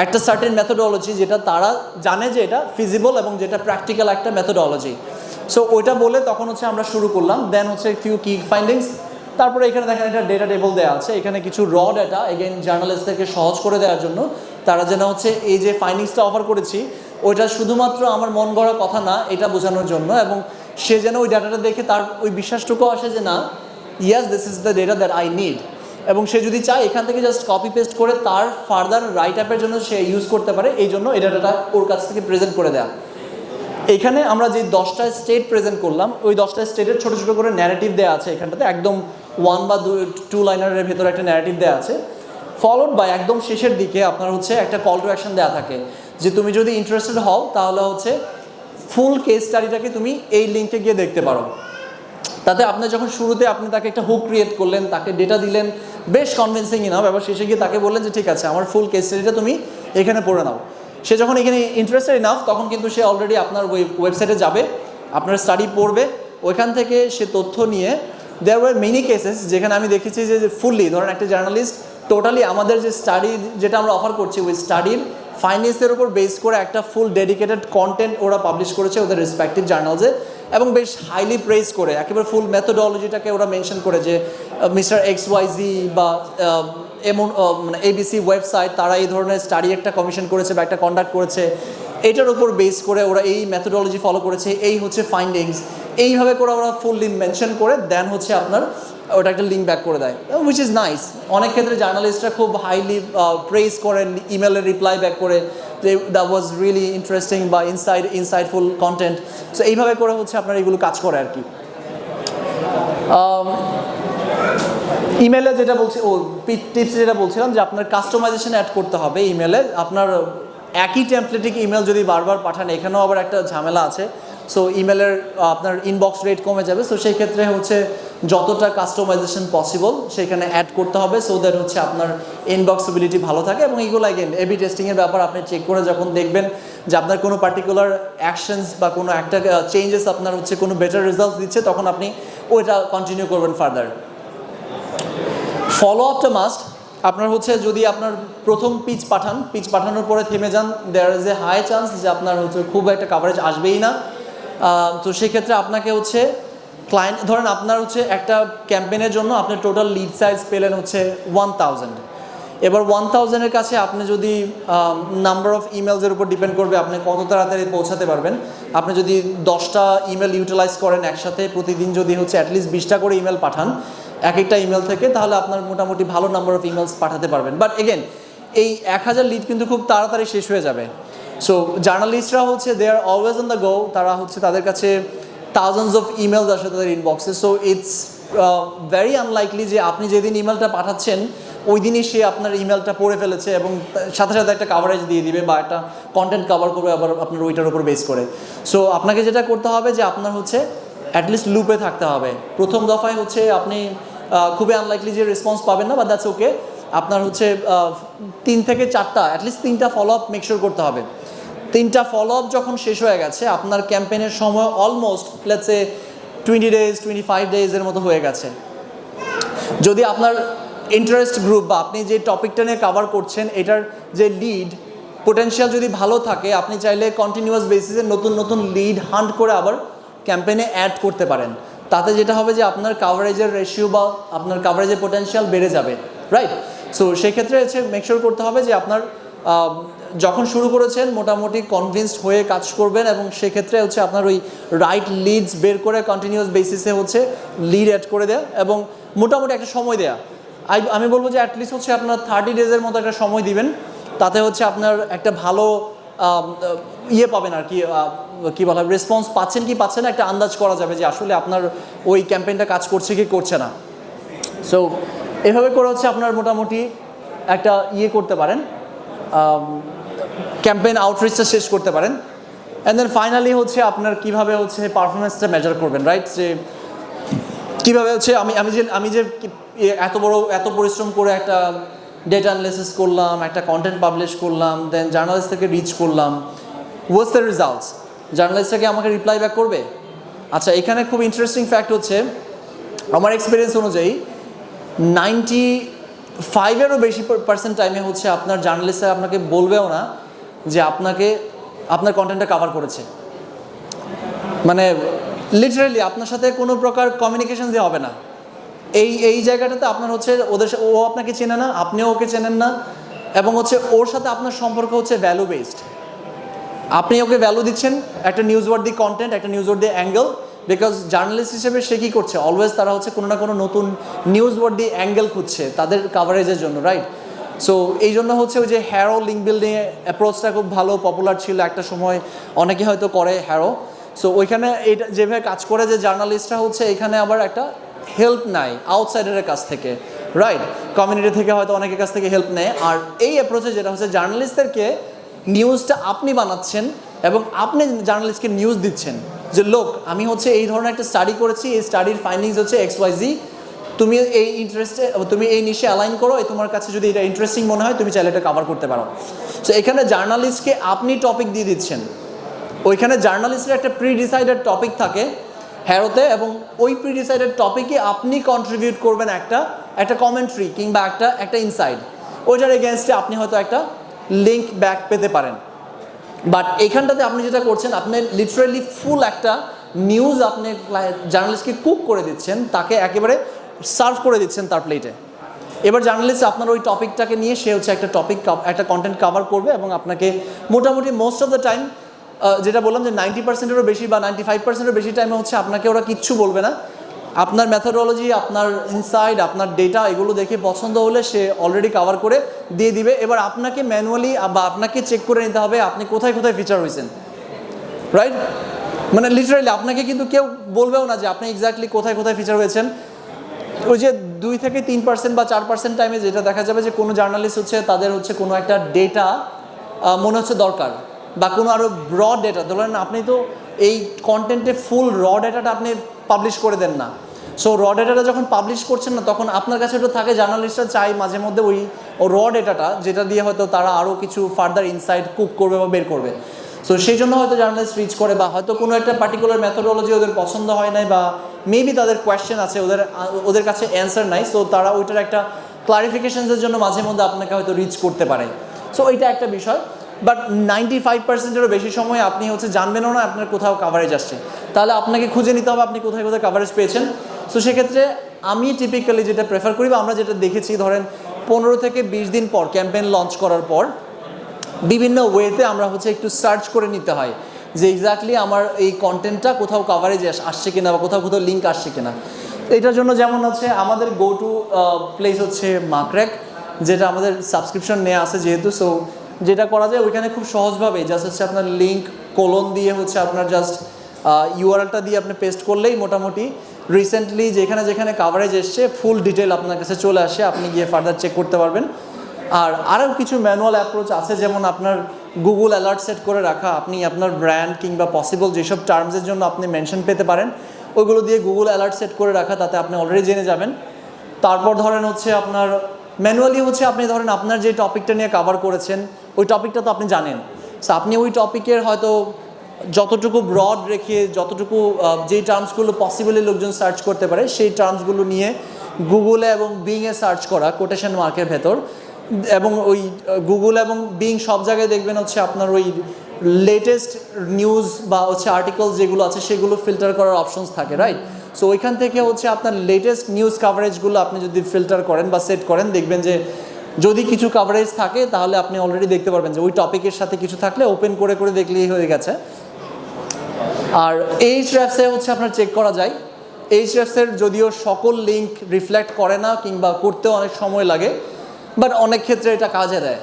একটা সার্টেন মেথোডোলজি যেটা তারা জানে যে এটা ফিজিবল এবং যেটা প্র্যাকটিক্যাল একটা মেথোডোলজি। সো ওইটা বলে তখন হচ্ছে আমরা শুরু করলাম। দেন হচ্ছে ফিউ কি ফাইন্ডিংস, তারপরে এখানে দেখেন একটা ডেটা টেবল দেওয়া আছে, এখানে কিছু র ডেটা এগেইন জার্নালিস্টদেরকে সহজ করে দেওয়ার জন্য, তারা যেন হচ্ছে এই যে ফাইন্ডিংসটা অফার করেছি ওইটা শুধুমাত্র আমার মন গড়া কথা না এটা বোঝানোর জন্য, এবং সে যেন ওই ডাটাটা দেখে তার ওই বিশ্বাসটুকু আসে যে না yes this is the data that I need, এবং সে যদি চায় এখান থেকে জাস্ট কপি পেস্ট করে তার ফার্দার রাইট আপের জন্য সে ইউজ করতে পারে, এই জন্য এই ডাটাটা ওর কাছ থেকে প্রেজেন্ট করে দেয়া। এখানে আমরা যে 10টা স্টেট প্রেজেন্ট করলাম ওই 10টা স্টেটের ছোটো ছোটো করে ন্যারেটিভ দেওয়া আছে এখানটাতে, একদম 1 বা 2 লাইনারের ভেতরে একটা ন্যারেটিভ দেওয়া আছে, ফলোড বাই একদম শেষের দিকে আপনার হচ্ছে একটা কল টু অ্যাকশন দেওয়া থাকে যে তুমি যদি ইন্টারেস্টেড হও তাহলে হচ্ছে ফুল কেস স্টাডিটাকে তুমি এই লিঙ্কে গিয়ে দেখতে পারো। তাতে আপনি যখন শুরুতে আপনি তাকে একটা হুক ক্রিয়েট করলেন, তাকে ডেটা দিলেন, বেশ কনভিন্সিং ইনাফ, এবার শেষে গিয়ে তাকে বললেন যে ঠিক আছে আমার ফুল কেস স্টাডিটা তুমি এখানে পড়ে নাও। সে যখন এখানে ইন্টারেস্টেড ইনাফ তখন কিন্তু সে অলরেডি আপনার ওয়েবসাইটে যাবে, আপনার স্টাডি পড়বে, ওইখান থেকে সে তথ্য নিয়ে দেয়ার ওয়ার মেনি কেসেস যেখানে আমি দেখেছি যে ফুললি ধরেন একটা জার্নালিস্ট টোটালি আমাদের যে স্টাডি যেটা আমরা অফার করছি ওই স্টাডির ফাইন্ডিংসের উপর বেস করে একটা ফুল ডেডিকেটেড কন্টেন্ট ওরা পাবলিশ করেছে ওদের রেসপেক্টিভ জার্নালসে, এবং বেশ হাইলি প্রেজ করে একেবারে ফুল মেথোডোলজিটাকে ওরা মেনশন করে যে মিস্টার XYZ বা এমন মানে ABC ওয়েবসাইট তারা এই ধরনের স্টাডি একটা কমিশন করেছে বা একটা কন্ডাক্ট করেছে, এটার উপর বেস করে ওরা এই মেথোডোলজি ফলো করেছে, এই হচ্ছে ফাইন্ডিংস, এইভাবে করে ওরা ফুললি মেনশন করে দেন হচ্ছে আপনার ওটা একটা লিঙ্ক ব্যাক করে দেয়, উইচ ইজ নাইস। অনেক ক্ষেত্রে জার্নালিস্টরা খুব হাইলি প্রেজ করেন, ইমেলের রিপ্লাই ব্যাক করে যে দ্যাট ওয়াজ রিয়েলি ইন্টারেস্টিং বা ইনসাইটফুল কন্টেন্ট। সো এইভাবে করে হচ্ছে আপনার এগুলো কাজ করে আর কি। ইমেলে যেটা বলছি টিপস যেটা বলছিলাম যে আপনার কাস্টমাইজেশন অ্যাড করতে হবে ইমেলে। আপনার একই টেমপ্লেটিক ইমেল যদি বারবার পাঠান এখানেও আবার একটা ঝামেলা আছে, সো ইমেলের আপনার ইনবক্স রেট কমে যাবে। সো সেই ক্ষেত্রে হচ্ছে যতটা কাস্টমাইজেশন পসিবল সেখানে অ্যাড করতে হবে সো দ্যাট হচ্ছে আপনার ইনবক্সিবিলিটি ভালো থাকে। এবং এইগুলো অ্যাগেন এবি টেস্টিংয়ের ব্যাপার, আপনি চেক করে যখন দেখবেন যে আপনার কোনো পার্টিকুলার অ্যাকশনস বা কোনো একটা চেঞ্জেস আপনার হচ্ছে কোনো বেটার রেজাল্ট দিচ্ছে তখন আপনি ওইটা কন্টিনিউ করবেন ফার্দার। ফলো আপটা মাস্ট। আপনার হচ্ছে যদি আপনার প্রথম পিচ পাঠানোর পরে থেমে যান, there is a high chance যে আপনার হচ্ছে খুব একটা কাভারেজ আসবেই না। তো সেক্ষেত্রে আপনাকে হচ্ছে ক্লায়েন্ট ধরেন আপনার হচ্ছে একটা ক্যাম্পেইনের জন্য আপনি টোটাল লিড সাইজ পেলেন হচ্ছে 1000। এবার 1000-এর কাছে আপনি যদি নাম্বার অফ ইমেলসের উপর ডিপেন্ড করবে আপনি কত তাড়াতাড়ি পৌঁছাতে পারবেন। আপনি যদি 10টা ইমেল ইউটিলাইজ করেন একসাথে, প্রতিদিন যদি হচ্ছে অ্যাটলিস্ট 20টা করে ইমেল পাঠান এক একটা ইমেল থেকে, তাহলে আপনার মোটামুটি ভালো নাম্বার অফ ইমেলস পাঠাতে পারবেন। বাট এগেন এই 1000 লিড কিন্তু খুব তাড়াতাড়ি শেষ হয়ে যাবে। সো জার্নালিস্টরা হচ্ছে দে are always on the go, তারা হচ্ছে তাদের কাছে থাউজেন্ডস অফ ইমেলস আসে তাদের ইনবক্সে। সো ইটস ভেরি আনলাইকলি যে আপনি যেদিন ইমেলটা পাঠাচ্ছেন ওই দিনই সে আপনার ইমেলটা পড়ে ফেলেছে এবং সাথে সাথে একটা কাভারেজ দিয়ে দিবে বা একটা কন্টেন্ট কভার করবে আবার আপনার ওইটার উপর বেস করে। সো আপনাকে যেটা করতে হবে যে আপনার হচ্ছে অ্যাটলিস্ট লুপে থাকতে হবে। প্রথম দফায় হচ্ছে আপনি খুবই আনলাইকলি যে রেসপন্স পাবেন না, বা দ্যাটস ওকে। আপনার হচ্ছে 3 থেকে 4টা অ্যাটলিস্ট 3টা ফলো আপ মেকশোর করতে হবে। 3টা ফলো আপ যখন শেষ হয়ে গেছে আপনার ক্যাম্পেইনের সময় almost let's say 20 days 25 days এর মতো হয়ে গেছে। যদি আপনার ইন্টারেস্ট গ্রুপ বা আপনি যে টপিকটা নিয়ে কভার করছেন এটার যে লিড পোটেনশিয়াল যদি ভালো থাকে, আপনি চাইলে কন্টিনিউয়াস বেসিসে নতুন নতুন লিড হান্ট করে আবার ক্যাম্পেইনে অ্যাড করতে পারেন। তাতে যেটা হবে যে আপনার কাভারেজের রেশিও বা আপনার কাভারেজের পোটেনশিয়াল বেড়ে যাবে, রাইট? সো সেই ক্ষেত্রে হচ্ছে মেকশিওর করতে হবে যে আপনার যখন শুরু করেছেন মোটামুটি কনভিন্সড হয়ে কাজ করবেন, এবং সেক্ষেত্রে হচ্ছে আপনার ওই রাইট লিডস বের করে কন্টিনিউয়াস বেসিসে হচ্ছে লিড অ্যাড করে দেয়া এবং মোটামুটি একটা সময় দেয়া। আমি বলবো যে অ্যাটলিস্ট হচ্ছে আপনার 30 ডেজের মতো একটা সময় দিবেন, তাতে হচ্ছে আপনার একটা ভালো ইয়ে পাবেন আর কি, কী বলা হয়, রেসপন্স পাচ্ছেন কি পাচ্ছেন না একটা আন্দাজ করা যাবে যে আসলে আপনার ওই ক্যাম্পেইনটা কাজ করছে কি করছে না। সো এভাবে করে হচ্ছে আপনার মোটামুটি একটা ইয়ে করতে পারেন, ক্যাম্পেইন আউটরিচটা শেষ করতে পারেন। অ্যান্ড দেন ফাইনালি হচ্ছে আপনার কীভাবে হচ্ছে পারফরমেন্সটা মেজার করবেন, রাইট? যে কীভাবে হচ্ছে আমি যে এত পরিশ্রম করে একটা ডেটা অ্যানালিসিস করলাম, একটা কন্টেন্ট পাবলিশ করলাম, দেন জার্নালিস্ট থেকে রিচ করলাম, হোয়াটস দ্য রেজাল্টস? জার্নালিস্টটাকে আমাকে রিপ্লাই ব্যাক করবে? আচ্ছা, এখানে খুব ইন্টারেস্টিং ফ্যাক্ট হচ্ছে আমার এক্সপিরিয়েন্স অনুযায়ী 95-এরও বেশি পার্সেন্ট টাইমে হচ্ছে আপনার জার্নালিস্টরা আপনাকে বলবেও না যে আপনার কন্টেন্টটা কভার করেছে। মানে লিটারেলি আপনার সাথে কোনো প্রকার কমিউনিকেশন দিয়ে হবে না। এই জায়গাটাতে আপনার হচ্ছে ও আপনাকে চেনে না, আপনিও ওকে চেনেন না, এবং হচ্ছে ওর সাথে আপনার সম্পর্ক হচ্ছে ভ্যালু বেসড। আপনি ওকে ভ্যালু দিচ্ছেন একটা নিউজ ওয়ার্দি কন্টেন্ট, একটা news worthy angle, because journalist হিসেবে সে কী করছে, অলওয়েজ তারা হচ্ছে কোনো না কোনো নতুন নিউজ ওয়ার্দি অ্যাঙ্গেল খুঁজছে তাদের কাভারেজের জন্য, রাইট? সো এই জন্য হচ্ছে ওই যে হ্যারো লিঙ্ক বিল্ডিং অ্যাপ্রোচটা খুব ভালো পপুলার ছিল একটা সময়, অনেকে হয়তো করে হ্যারো। সো ওইখানে এইটা যেভাবে কাজ করে যে জার্নালিস্টরা হচ্ছে এখানে আবার একটা হেল্প নেয় আউটসাইডারের কাছ থেকে, রাইট? কমিউনিটি থেকে হয়তো অনেকের কাছ থেকে হেল্প নেয়। আর এই অ্যাপ্রোচে যেটা হচ্ছে জার্নালিস্টদেরকে নিউজটা আপনি বানাচ্ছেন এবং আপনি জার্নালিস্টকে নিউজ দিচ্ছেন যে লোক আমি হচ্ছে এই ধরনের একটা স্টাডি করেছি, এই স্টাডির ফাইন্ডিংস হচ্ছে XYZ, তুমি এই নিশে অ্যালাইন করো, তোমার কাছে যদি এটা ইন্টারেস্টিং মনে হয় তুমি চাইলে এটা কভার করতে পারো। সো এখানে জার্নালিস্টকে আপনি টপিক দিয়ে দিচ্ছেন, ওইখানে জার্নালিস্টের একটা প্রি ডিসাইডেড টপিক থাকে হ্যারোতে, এবং ওই প্রি ডিসাইডেড টপিকে আপনি কন্ট্রিবিউট করবেন একটা কমেন্ট্রি কিংবা একটা ইনসাইড, ওইটার এগেনস্টে আপনি হয়তো একটা লিঙ্ক ব্যাক পেতে পারেন। বাট এইখানটাতে আপনি যেটা করছেন, আপনি লিটারেলি ফুল একটা নিউজ আপনি জার্নালিস্টকে কুক করে দিচ্ছেন, তাকে একেবারে সার্ভ করে দিচ্ছেন তার প্লেটে। এবার জার্নালিস্ট আপনার ওই টপিকটাকে নিয়ে সে হচ্ছে একটা কন্টেন্ট কভার করবে এবং আপনাকে মোটামুটি মোস্ট অফ দ্য টাইম, যেটা বললাম যে 90%-এরও বেশি বা 95%-এরও বেশি টাইমে হচ্ছে আপনাকে ওরা কিচ্ছু বলবে না। আপনার মেথোডোলজি, আপনার ইনসাইড, আপনার ডেটা এগুলো দেখে পছন্দ হলে সে অলরেডি কভার করে দিয়ে দিবে। এবার আপনাকে ম্যানুয়ালি বা আপনাকে চেক করে নিতে হবে আপনি কোথায় কোথায় ফিচার হয়েছেন, রাইট? মানে লিটারালি আপনাকে কিন্তু কেউ বলবেও না যে আপনি এক্স্যাক্টলি কোথায় কোথায় ফিচার হয়েছেন। ওই যে 2-3% বা 4% টাইমে যেটা দেখা যাবে যে কোনো জার্নালিস্ট হচ্ছে তাদের হচ্ছে কোনো একটা ডেটা মনে হচ্ছে দরকার, বা কোনো আরও ব্রড ডেটা, ধরেন আপনি তো এই কন্টেন্টে ফুল র ডেটাটা আপনি পাবলিশ করে দেন না। সো র ডেটাটা যখন পাবলিশ করছেন না, তখন আপনার কাছে ওটা থাকে, জার্নালিস্টরা চাই মাঝে মধ্যে ওই র ডেটাটা, যেটা দিয়ে হয়তো তারা আরও কিছু ফার্দার ইনসাইট কুক করবে বা বের করবে। সো সেই জন্য হয়তো জার্নালিস্ট রিচ করে, বা হয়তো কোনো একটা পার্টিকুলার মেথোডোলজি ওদের পছন্দ হয় নাই, বা মেবি তাদের কোয়েশ্চেন আছে, ওদের কাছে অ্যান্সার নাই, সো তারা ওইটার একটা ক্লারিফিকেশনসের জন্য মাঝে মধ্যে আপনাকে হয়তো রিচ করতে পারে। সো এটা একটা বিষয়। বাট 95%-এরও বেশি সময় আপনি হচ্ছে জানবেনও না আপনার কোথাও কাভারেজ আসছে, তাহলে আপনাকে খুঁজে নিতে হবে আপনি কোথায় কোথায় কাভারেজ পেয়েছেন। সো সেক্ষেত্রে আমি টিপিক্যালি যেটা প্রেফার করি বা আমরা যেটা দেখেছি, ধরেন 15 থেকে 20 দিন পর ক্যাম্পেইন লঞ্চ করার পর বিভিন্ন ওয়েতে আমরা হচ্ছে একটু সার্চ করে নিতে হয় যে এক্স্যাক্টলি আমার এই কন্টেন্টটা কোথাও কাভারেজ আসছে কিনা বা কোথাও কোথাও লিঙ্ক আসছে কিনা। এটার জন্য যেমন হচ্ছে আমাদের গো টু প্লেস হচ্ছে মার্কর্যাক, যেটা আমাদের সাবস্ক্রিপশন নেওয়া আছে যেহেতু। সো যেটা করা যায় ওইখানে খুব সহজভাবে জাস্ট হচ্ছে আপনার লিঙ্ক কোলন দিয়ে হচ্ছে আপনার জাস্ট ইউআরএলটা দিয়ে আপনি পেস্ট করলেই মোটামুটি রিসেন্টলি যেখানে যেখানে কাভারেজ এসছে ফুল ডিটেল আপনার কাছে চলে আসে, আপনি গিয়ে ফার্দার চেক করতে পারবেন। আর আরও কিছু ম্যানুয়াল অ্যাপ্রোচ আছে, যেমন আপনার গুগল অ্যালার্ট সেট করে রাখা, আপনি আপনার ব্র্যান্ড কিংবা পসিবল যেসব টার্মসের জন্য আপনি মেনশন পেতে পারেন ওইগুলো দিয়ে গুগল অ্যালার্ট সেট করে রাখা, তাতে আপনি অলরেডি জেনে যাবেন। তারপর ধরেন হচ্ছে আপনার ম্যানুয়ালি হচ্ছে আপনি ধরেন আপনার যে টপিকটা নিয়ে কভার করেছেন ওই টপিকটা তো আপনি জানেন, সো আপনি ওই টপিকের হয়তো যতটুকু ব্রড রেখে যতটুকু যেই টার্মসগুলো পসিবলি লোকজন সার্চ করতে পারে সেই টার্মসগুলো নিয়ে গুগলে এবং বিংয়ে সার্চ করা কোটেশন মার্কের ভেতর, এবং ওই গুগল এবং বিং সব জায়গায় দেখবেন হচ্ছে আপনার ওই লেটেস্ট নিউজ বা হচ্ছে আর্টিকেল যেগুলো আছে সেগুলো ফিল্টার করার অপশনস থাকে, রাইট? সো ওইখান থেকে হচ্ছে আপনার লেটেস্ট নিউজ কাভারেজগুলো আপনি যদি ফিল্টার করেন বা সেট করেন, দেখবেন যে যদি কিছু কাভারেজ থাকে তাহলে আপনি অলরেডি দেখতে পারবেন যে ওই টপিকের সাথে কিছু থাকলে ওপেন করে করে দেখলেই হয়ে গেছে। আর এইচরেফসে হচ্ছে আপনার চেক করা যায়। এইচরেফসের যদিও সকল লিঙ্ক রিফ্লেক্ট করে না কিংবা করতেও অনেক সময় লাগে, বাট অনেক ক্ষেত্রে এটা কাজে দেয়।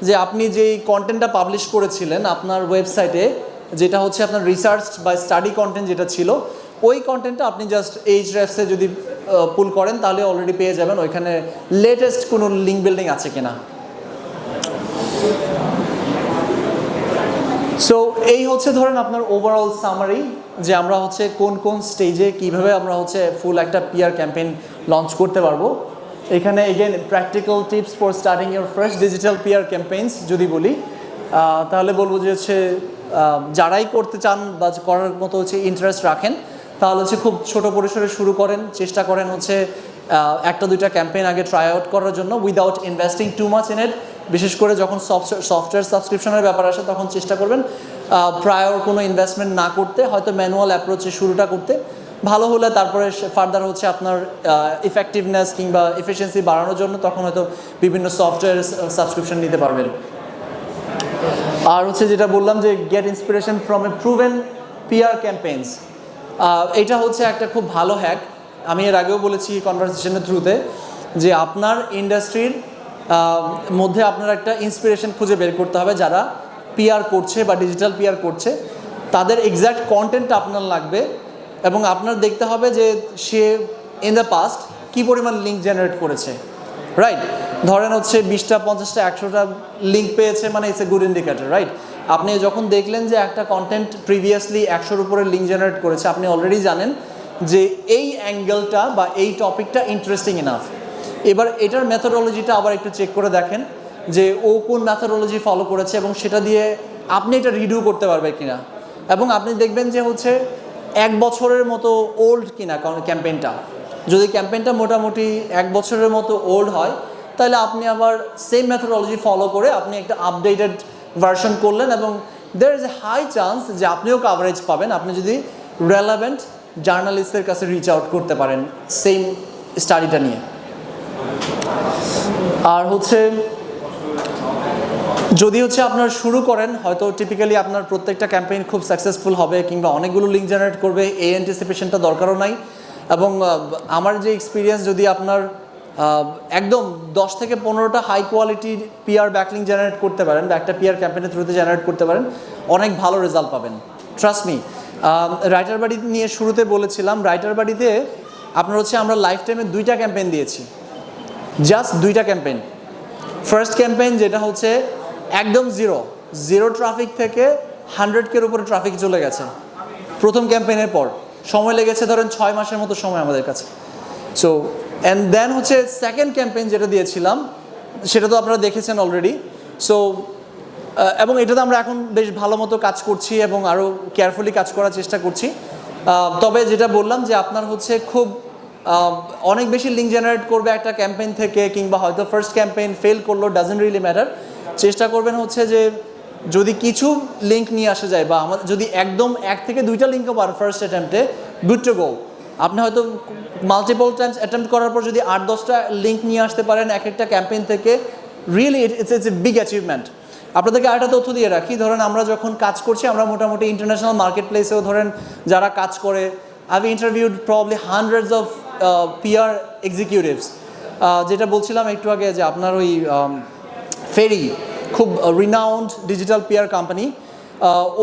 যে আপনি যেই কন্টেন্টটা পাবলিশ করেছিলেন আপনার ওয়েবসাইটে, যেটা হচ্ছে আপনার রিসার্চ বা স্টাডি কন্টেন্ট যেটা ছিল, ওই কন্টেন্টটা আপনি জাস্ট এইচরেফসে যদি পুল করেন তাহলে অলরেডি পেয়ে যাবেন ওইখানে লেটেস্ট কোনো লিঙ্ক বিল্ডিং আছে কিনা। সো এই হচ্ছে ধরেন আপনার ওভারঅল সামারি, যে আমরা হচ্ছে কোন কোন স্টেজে কীভাবে আমরা হচ্ছে ফুল একটা পিআর ক্যাম্পেইন লঞ্চ করতে পারবো। এখানে again practical tips for starting your first digital PR campaigns যদি বলি, তাহলে বলবো যে হচ্ছে যারাই করতে চান বা করার মতো হচ্ছে ইন্টারেস্ট রাখেন, তাহলে হচ্ছে খুব ছোট পরিসরে শুরু করেন, চেষ্টা করেন হচ্ছে একটা দুইটা ক্যাম্পেইন আগে ট্রাই আউট করার জন্য without investing too much in it. বিশেষ করে যখন সফটওয়্যার সাবস্ক্রিপশনের ব্যাপার আসে তখন চেষ্টা করবেন প্রায়র কোনো ইনভেস্টমেন্ট না করতে, হয়তো ম্যানুয়াল অ্যাপ্রোচে শুরুটা করতে, ভালো হলে তারপরে ফার্দার হচ্ছে আপনার ইফেক্টিভনেস কিংবা এফিসিয়েন্সি বাড়ানোর জন্য তখন হয়তো বিভিন্ন সফটওয়্যার সাবস্ক্রিপশন নিতে পারবেন। আর হচ্ছে যেটা বললাম যে get inspiration from a proven PR campaigns, এটা হচ্ছে একটা খুব ভালো হ্যাক। আমি এর আগেও বলেছি কনভারসেশনের থ্রুতে যে আপনার ইন্ডাস্ট্রির মধ্যে আপনার একটা ইন্সপিরেশন খুঁজে বের করতে হবে যারা পিআর করছে বা ডিজিটাল পিআর করছে, তাদের এক্স্যাক্ট কন্টেন্টটা আপনার লাগবে এবং আপনার দেখতে হবে যে সে ইন দ্য পাস্ট কী পরিমাণ লিঙ্ক জেনারেট করেছে, রাইট? ধরেন হচ্ছে 20টা 50টা 100টা লিঙ্ক পেয়েছে, মানে it's a good indicator, right? আপনি যখন দেখলেন যে একটা কন্টেন্ট প্রিভিয়াসলি 100-র উপরে লিঙ্ক জেনারেট করেছে, আপনি অলরেডি জানেন যে এই অ্যাঙ্গেলটা বা এই টপিকটা ইন্টারেস্টিং ইনাফ। এবার এটার মেথোডোলজিটা আবার একটু চেক করে দেখেন যে ও কোন মেথোডোলজি ফলো করেছে এবং সেটা দিয়ে আপনি এটা রিডিউ করতে পারবেন কিনা, এবং আপনি দেখবেন যে হচ্ছে 1 বছরের মতো ওল্ড কিনা ক্যাম্পেইনটা। যদি ক্যাম্পেইনটা মোটামুটি 1 বছরের মতো ওল্ড হয় তাহলে আপনি আবার সেম মেথোডোলজি ফলো করে আপনি একটা আপডেটেড ভার্সন করলেন এবং there is a high chance যে আপনিও কাভারেজ পাবেন আপনি যদি রেলেভেন্ট জার্নালিস্টদের কাছে রিচ আউট করতে পারেন সেম স্টাডিটা নিয়ে। আর হচ্ছে যদি হচ্ছে আপনার শুরু করেন, হয়তো টিপিক্যালি আপনার প্রত্যেকটা ক্যাম্পেইন খুব সাকসেসফুল হবে কিংবা অনেকগুলো লিঙ্ক জেনারেট করবে, এই অ্যান্টিসিপেশনটা দরকারও নাই। এবং আমার যে এক্সপিরিয়েন্স, যদি আপনার একদম 10 থেকে 15টা হাই কোয়ালিটির পিআর ব্যাকলিঙ্ক জেনারেট করতে পারেন বা একটা পিআর ক্যাম্পেইনের থ্রুতে জেনারেট করতে পারেন, অনেক ভালো রেজাল্ট পাবেন, ট্রাস্ট মি। রাইটার বাড়ি নিয়ে শুরুতে বলেছিলাম, রাইটার বাড়িতে আপনার হচ্ছে আমরা লাইফ টাইমে 2টা ক্যাম্পেইন দিয়েছি, জাস্ট 2টা ক্যাম্পেইন। ফার্স্ট ক্যাম্পেইন যেটা হচ্ছে একদম জিরো ট্রাফিক থেকে 100K-র উপরে ট্রাফিক চলে গেছে প্রথম ক্যাম্পেইনের পর, সময় লেগেছে ধরেন 6 মাসের মতো সময় আমাদের কাছে। সো অ্যান্ড দেন হচ্ছে সেকেন্ড ক্যাম্পেইন যেটা দিয়েছিলাম সেটা তো আপনারা দেখেছেন অলরেডি। সো এবং এটাতে আমরা এখন বেশ ভালো মতো কাজ করছি এবং আরও কেয়ারফুলি কাজ করার চেষ্টা করছি। তবে যেটা বললাম যে আপনার হচ্ছে খুব অনেক বেশি লিঙ্ক জেনারেট করবে একটা ক্যাম্পেইন থেকে, কিংবা হয়তো ফার্স্ট ক্যাম্পেইন ফেল করলো, ডাজন্ট রিয়েলি ম্যাটার। চেষ্টা করবেন হচ্ছে যে যদি কিছু লিঙ্ক নিয়ে আসা যায় বা আমাদের যদি একদম 1 থেকে 2টা লিঙ্কও পান ফার্স্ট অ্যাটেম্পটে, গুড টু গো। আপনি হয়তো মাল্টিপল টাইমস অ্যাটেম্প্ট করার পর যদি 8-10টা লিঙ্ক নিয়ে আসতে পারেন এক একটা ক্যাম্পেইন থেকে, really it's a big achievement. আপনাদেরকে আরেকটা তথ্য দিয়ে রাখি, ধরেন আমরা যখন কাজ করছি আমরা মোটামুটি ইন্টারন্যাশনাল মার্কেট প্লেসেও ধরেন যারা কাজ করে, I interviewed probably hundreds of PR executives. যেটা বলছিলাম একটু আগে যে আপনার ওই ফেরি খুব রিনাউন্ড ডিজিটাল পিআর কোম্পানি,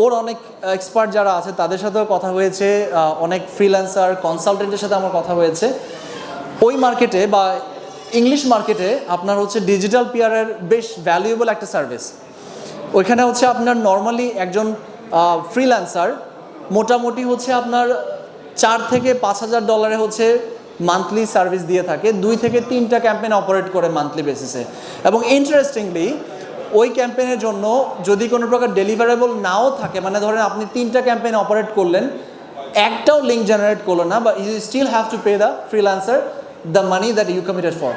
ওর অনেক এক্সপার্ট যারা আছে তাদের সাথেও কথা হয়েছে, অনেক ফ্রিল্যান্সার কনসালটেন্টের সাথে আমার কথা হয়েছে। ওই মার্কেটে বা ইংলিশ মার্কেটে আপনার হচ্ছে ডিজিটাল পিআরের বেশ ভ্যালুয়েবল একটা সার্ভিস। ওইখানে হচ্ছে আপনার নর্মালি একজন ফ্রিল্যান্সার মোটামুটি হচ্ছে আপনার $4,000 থেকে $5,000 হচ্ছে মান্থলি সার্ভিস দিয়ে থাকে, 2 থেকে 3টা ক্যাম্পেইন অপারেট করে মান্থলি বেসিসে। এবং ইন্টারেস্টিংলি ওই ক্যাম্পেইনের জন্য যদি কোনো প্রকার ডেলিভারেবল নাও থাকে, মানে ধরেন আপনি 3টা ক্যাম্পেইন অপারেট করলেন, একটাও লিঙ্ক জেনারেট করলো না, বা you still have to pay the freelancer the money that you committed for.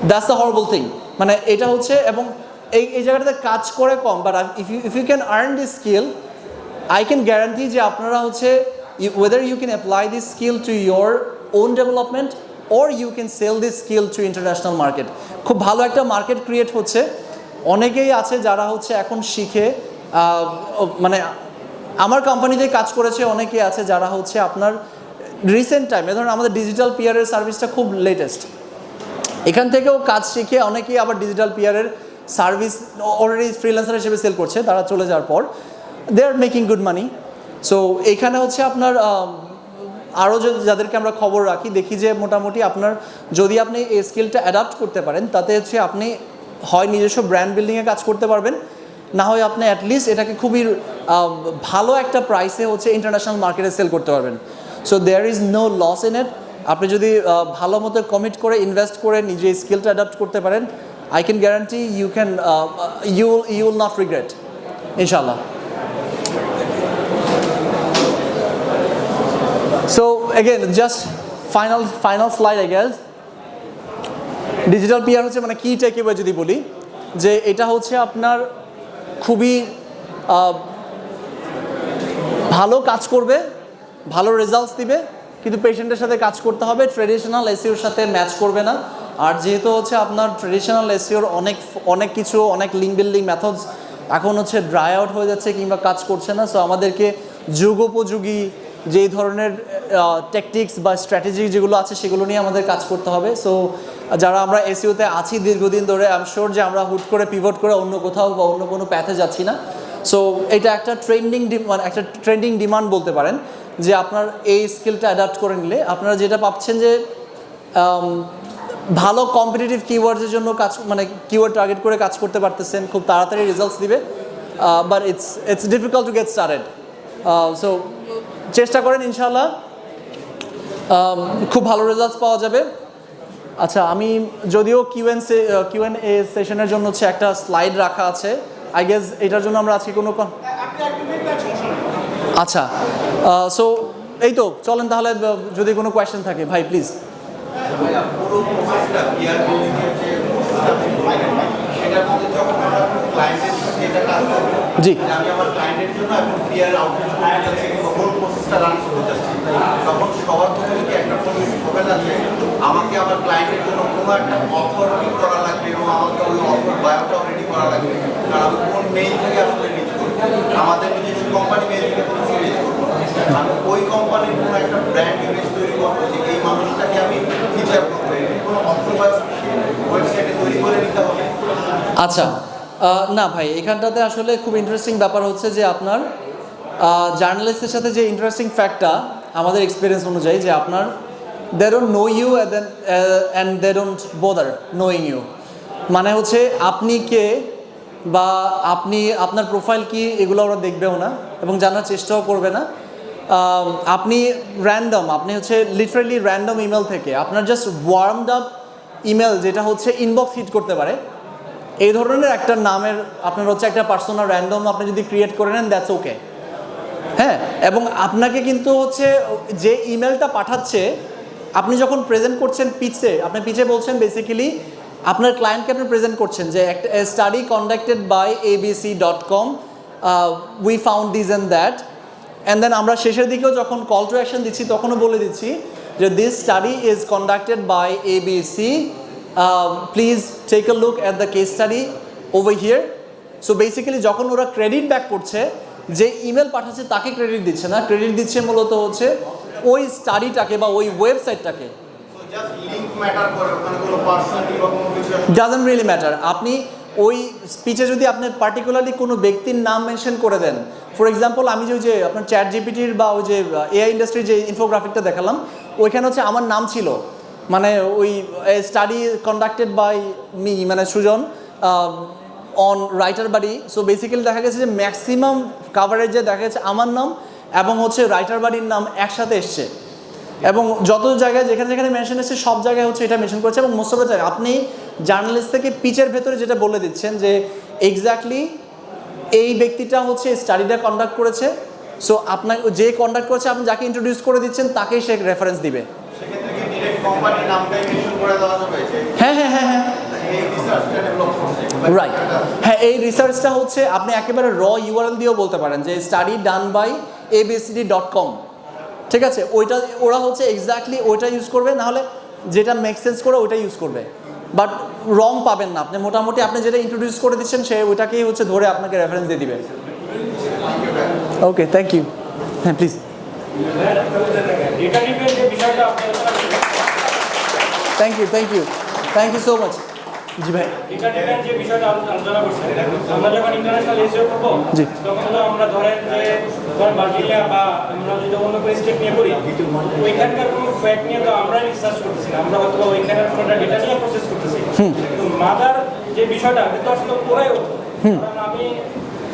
That's the horrible thing. মানে এটা হচ্ছে, এবং এই জায়গাটাতে কাজ করে কম, but if you can earn this skill, I can guarantee যে আপনারা হচ্ছে whether you can apply this skill to your own development or you can sell this skill to international market. খুব ভালো একটা মার্কেট ক্রিয়েট হচ্ছে। অনেকেই আছে যারা হচ্ছে এখন শিখে, মানে আমার কোম্পানিতে কাজ করেছে অনেকেই আছে যারা হচ্ছে আপনার রিসেন্ট টাইমে, ধরুন আমাদের ডিজিটাল পিআরের সার্ভিসটা খুব লেটেস্ট, এখান থেকেও কাজ শিখে অনেকেই আবার ডিজিটাল পিআরের সার্ভিস অলরেডি ফ্রিল্যান্সার হিসেবে সেল করছে তারা চলে যাওয়ার পর। They are making good money. So এইখানে হচ্ছে আপনার আরও যাদেরকে আমরা খবর রাখি, দেখি যে মোটামুটি আপনার যদি আপনি এই স্কিলটা অ্যাডাপ্ট করতে পারেন, তাতে হচ্ছে আপনি হয় নিজস্ব ব্র্যান্ড বিল্ডিংয়ে কাজ করতে পারবেন, না হয় আপনি অ্যাটলিস্ট এটাকে খুবই ভালো একটা প্রাইসে হচ্ছে ইন্টারন্যাশনাল মার্কেটে সেল করতে পারবেন। So there is no loss in it. আপনি যদি ভালো মতো কমিট করে ইনভেস্ট করে নিজে স্কিলটা অ্যাডাপ্ট করতে পারেন, I can guarantee you can you will not regret, ইনশাল্লাহ। So again, just final slide I guess. Digital PR হচ্ছে মানে কি টেকঅ্যাওয়ে যদি বলি, যে এটা হচ্ছে আপনার খুবই ভালো কাজ করবে, ভালো রেজাল্টস দিবে, কিন্তু পেশেন্টের সাথে কাজ করতে হবে, ট্রেডিশনাল এসইওর সাথে ম্যাচ করবে না। আর যেহেতু হচ্ছে আপনার ট্রেডিশনাল এসইওর অনেক কিছু, অনেক লিঙ্ক বিল্ডিং মেথডস এখন হচ্ছে ড্রাই আউট হয়ে যাচ্ছে কিংবা কাজ করছে না। সো আমাদেরকে যুগোপযোগী যেই ধরনের টেকটিক্স বা স্ট্র্যাটেজি যেগুলো আছে সেগুলো নিয়ে আমাদের কাজ করতে হবে। সো যারা আমরা এসইওতে আছি দীর্ঘদিন ধরে, আই এম শিওর যে আমরা হুট করে পিভট করে অন্য কোথাও বা অন্য কোনো প্যাথে যাচ্ছি না। সো এটা একটা ট্রেন্ডিং ডিমান্ড বলতে পারেন, যে আপনার এই স্কিলটা অ্যাডাপ্ট করে নিলে আপনারা যেটা পাচ্ছেন যে ভালো কম্পিটিটিভ কিওয়ার্ডসের জন্য কাজ, মানে কিওয়ার্ড টার্গেট করে কাজ করতে পারতেছেন, খুব তাড়াতাড়ি রেজাল্টস দিবে, but it's difficult to get started. So চেষ্টা করেন, ইনশাআল্লাহ খুব ভালো রেজাল্টস পাওয়া যাবে। আচ্ছা, আমি যদিও কিউএনএ সেশনের জন্য হচ্ছে একটা স্লাইড রাখা আছে, আই গেস এটার জন্য আমরা আজকে কোনো আচ্ছা, সো এই তো চলেন তাহলে, যদি কোনো কোয়েশ্চেন থাকে ভাই প্লিজ। জি,
আমি আমার ক্লায়েন্টের জন্য এখন পিআর আউটরিচ করতে যাচ্ছি, হোল প্রসেসটা রান করতে যাচ্ছি, তখন সবার প্রথমে কি একটা হবে না যে আমাকে আমার ক্লায়েন্টের জন্য কোনো একটা অফার করা লাগবে এবং আমাকে ওই অফার বায়োটাও রেডি করা লাগবে, কারণ আমি কোন মেইল থেকে আসলে রিচ করবো, আমাদের নিজস্ব কোম্পানি মেইল থেকে কোনো রিচ করবো, আমি ওই কোম্পানির কোনো একটা ব্র্যান্ড ইমেজ তৈরি করবো যে এই মানুষটাকে আমি ফিচার করবো, কোনো অফার বায়ো ওয়েবসাইটে তৈরি করে নিতে হবে।
আচ্ছা, না ভাই, এখানটাতে আসলে খুব ইন্টারেস্টিং ব্যাপার হচ্ছে যে আপনার জার্নালিস্টের সাথে যে ইন্টারেস্টিং ফ্যাক্টটা আমাদের এক্সপিরিয়েন্স অনুযায়ী, যে আপনার they don't know you and they don't bother knowing you. মানে হচ্ছে আপনি কে বা আপনার প্রোফাইল কি এগুলো ওরা দেখবেও না এবং জানার চেষ্টাও করবে না। আপনি আপনি হচ্ছে লিটারেলি র্যান্ডম ইমেল থেকে আপনার জাস্ট ওয়ার্মড আপ ইমেল, যেটা হচ্ছে ইনবক্স হিট করতে পারে, এই ধরনের একটা নামের আপনার হচ্ছে একটা পার্সোনাল র্যান্ডম আপনি যদি ক্রিয়েট করে নেন, দ্যাটস ওকে। হ্যাঁ, এবং আপনাকে কিন্তু হচ্ছে যে ইমেলটা পাঠাচ্ছে, আপনি যখন প্রেজেন্ট করছেন আপনি পিছে বলছেন বেসিক্যালি আপনার ক্লায়েন্টকে আপনি প্রেজেন্ট করছেন যে একটা study conducted by abc.com, we found this and that, and then আমরা শেষের দিকেও যখন কল টু অ্যাকশন দিচ্ছি তখনও বলে দিচ্ছি যে this study is conducted by ABC, please take a look at the case study over here. So basically যখন ওরা ক্রেডিট ব্যাক করছে, যে ইমেল পাঠাচ্ছে তাকে ক্রেডিট দিচ্ছে না, ক্রেডিট দিচ্ছে মূলত হচ্ছে ওই স্টাডিটাকে বা ওই ওয়েবসাইটটাকে। Doesn't really matter. আপনি ওই স্পিচে যদি আপনি পার্টিকুলারলি কোনো ব্যক্তির নাম মেনশন করে দেন, ফর এক্সাম্পল আমি যে আপনার চ্যাট জিপিটির বা ওই যে এআই ইন্ডাস্ট্রির যে ইনফোগ্রাফিকটা দেখালাম, ওইখানে হচ্ছে আমার নাম ছিল, মানে ওই স্টাডি কন্ডাক্টেড বাই মি, মানে সুজন অন রাইটার বাড়ি। সো বেসিক্যালি দেখা গেছে যে ম্যাক্সিমাম কাভারেজে দেখা গেছে আমার নাম এবং হচ্ছে রাইটার বাড়ির নাম একসাথে এসছে, এবং যত জায়গায় যেখানে যেখানে মেনশন এসছে সব জায়গায় হচ্ছে এটা মেনশন করেছে। এবং মোস্ট অফ দ্য টাইম আপনি জার্নালিস্ট থেকে পিচের ভেতরে যেটা বলে দিচ্ছেন যে এক্স্যাক্টলি এই ব্যক্তিটা হচ্ছে স্টাডিটা কন্ডাক্ট করেছে, সো আপনার যে কন্ডাক্ট করেছে আপনি যাকে ইন্ট্রোডিউস করে দিচ্ছেন তাকেই সে রেফারেন্স দিবে।
সেক্ষেত্রে কি ডিরেক্ট কোম্পানির নামটাই মেনশন করে দেওয়া যাবে যে
হ্যাঁ হ্যাঁ হ্যাঁ হ্যাঁ
এই রিসার্চটা ডেভেলপ করছে
রাইট। হ্যাঁ এই রিসার্চটা হচ্ছে আপনি একেবারে ইউআরএল দিয়েও বলতে পারেন যে স্টাডি ডান বাই abcd.com, ঠিক আছে? ওইটা ওরা হচ্ছে এক্স্যাক্টলি ওইটা ইউজ করবে, নাহলে যেটা মেক সেন্স করে ওইটা ইউজ করবে, বাট রং পাবেন না আপনি। মোটামুটি আপনি যেটা ইন্ট্রোডিউস করে দিচ্ছেন সে ওইটাকেই হচ্ছে ধরে আপনাকে রেফারেন্স দিয়ে দিবে। Okay, thank you. হ্যাঁ please. Thank you thank you thank you so much. জি ভাই।
যে বিষয়টা আলোচনা করছেন, আমরা যখন ইন্টারন্যাশনাল এসিও করবো
জি।
তখন তো আমরা ধরেন বার্জিনিয়া বা আমরা যদি অন্য কোনো স্টেট নিয়ে করি, ওইখানকার কোনো ফ্যাক্ট নিয়ে তো আমরাই রিসার্চ করতেছি না, আমরা হয়তো ওইখানের কোনো ডেটা নিয়ে প্রসেস করতেছি। কিন্তু মাদার যে বিষয়টা এটা তো আসলে ওরাই হতো, কারণ আমি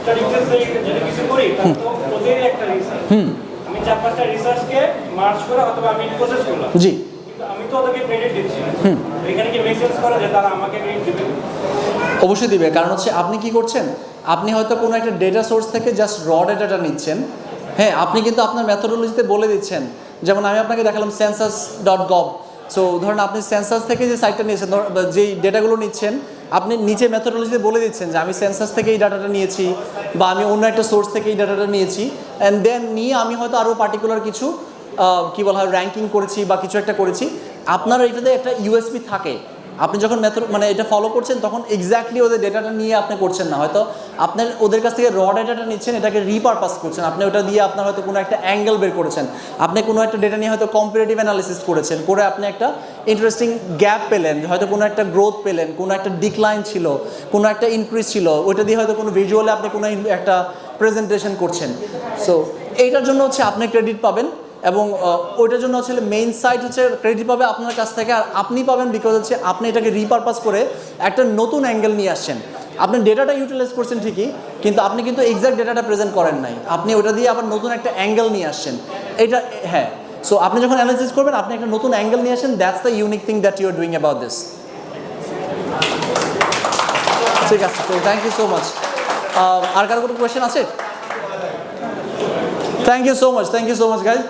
স্টাডি যদি কিছু করি তাহলে তো ওদেরই একটা রিসার্চ, আমি 4-5টা রিসার্চকে মার্চ করে অথবা আমি প্রসেস করলাম,
জি।
আমি তো ওদেরকে ক্রেডিট দিচ্ছি না। এখানে কি মেক সেন্স করে যে তারা আমাকে ক্রেডিট দিবে?
অবশ্যই দিবে, কারণ হচ্ছে আপনি কি করছেন, আপনি হয়তো কোনো একটা ডেটা সোর্স থেকে জাস্ট ডেটাটা নিচ্ছেন। হ্যাঁ, আপনি কিন্তু আপনার মেথোডোলজিতে বলে দিচ্ছেন, যেমন আমি আপনাকে দেখালাম census.gov। সো ধরুন আপনি সেন্সাস থেকে যে সাইটটা নিয়েছেন, যেই ডেটাগুলো নিচ্ছেন, আপনি নিচে মেথোডোলজিতে বলে দিচ্ছেন যে আমি সেন্সাস থেকে এই ডাটাটা নিয়েছি, বা আমি অন্য একটা সোর্স থেকে এই ডাটাটা নিয়েছি, অ্যান্ড দেন নিয়ে আমি হয়তো আরও পার্টিকুলার কিছু কী বলা হয় র্যাঙ্কিং করেছি বা কিছু একটা করেছি। আপনার এটাতে একটা ইউএসপি থাকে। আপনি যখন এটা ফলো করছেন তখন এক্স্যাক্টলি ওদের ডেটাটা নিয়ে আপনি করছেন না, হয়তো আপনার ওদের কাছ থেকে ডেটাটা নিচ্ছেন, এটাকে রিপারপাস করছেন। আপনি ওটা দিয়ে আপনার হয়তো কোনো একটা অ্যাঙ্গেল বের করেছেন, আপনি কোনো একটা ডেটা নিয়ে হয়তো কম্পারেটিভ অ্যানালিসিস করেছেন, করে আপনি একটা ইন্টারেস্টিং গ্যাপ পেলেন, হয়তো কোনো একটা গ্রোথ পেলেন, কোনো একটা ডিক্লাইন ছিল, কোনো একটা ইনক্রিজ ছিল, ওইটা দিয়ে হয়তো কোনো ভিজুয়ালে আপনি কোনো একটা প্রেজেন্টেশন করছেন। সো এইটার জন্য হচ্ছে আপনি ক্রেডিট পাবেন, এবং ওইটার জন্য হচ্ছে মেইন সাইট হচ্ছে ক্রেডিট পাবে আপনার কাছ থেকে, আর আপনি পাবেন বিকজ হচ্ছে আপনি এটাকে রিপারপাস করে একটা নতুন অ্যাঙ্গেল নিয়ে আসছেন। আপনি ডেটাটা ইউটিলাইজ করছেন ঠিকই, কিন্তু আপনি কিন্তু এক্সাক্ট ডেটাটা প্রেজেন্ট করেন নাই, আপনি ওটা দিয়ে আবার নতুন একটা অ্যাঙ্গেল নিয়ে আসছেন। এটা হ্যাঁ, সো আপনি যখন অ্যানালাইসিস করবেন আপনি একটা নতুন অ্যাঙ্গেল নিয়ে আসেন, that's the unique thing that you are doing about this. ঠিক আছে, তো থ্যাংক ইউ সো মাচ। আর কারো কোনো কোয়েশ্চেন আছে? Thank you so much guys.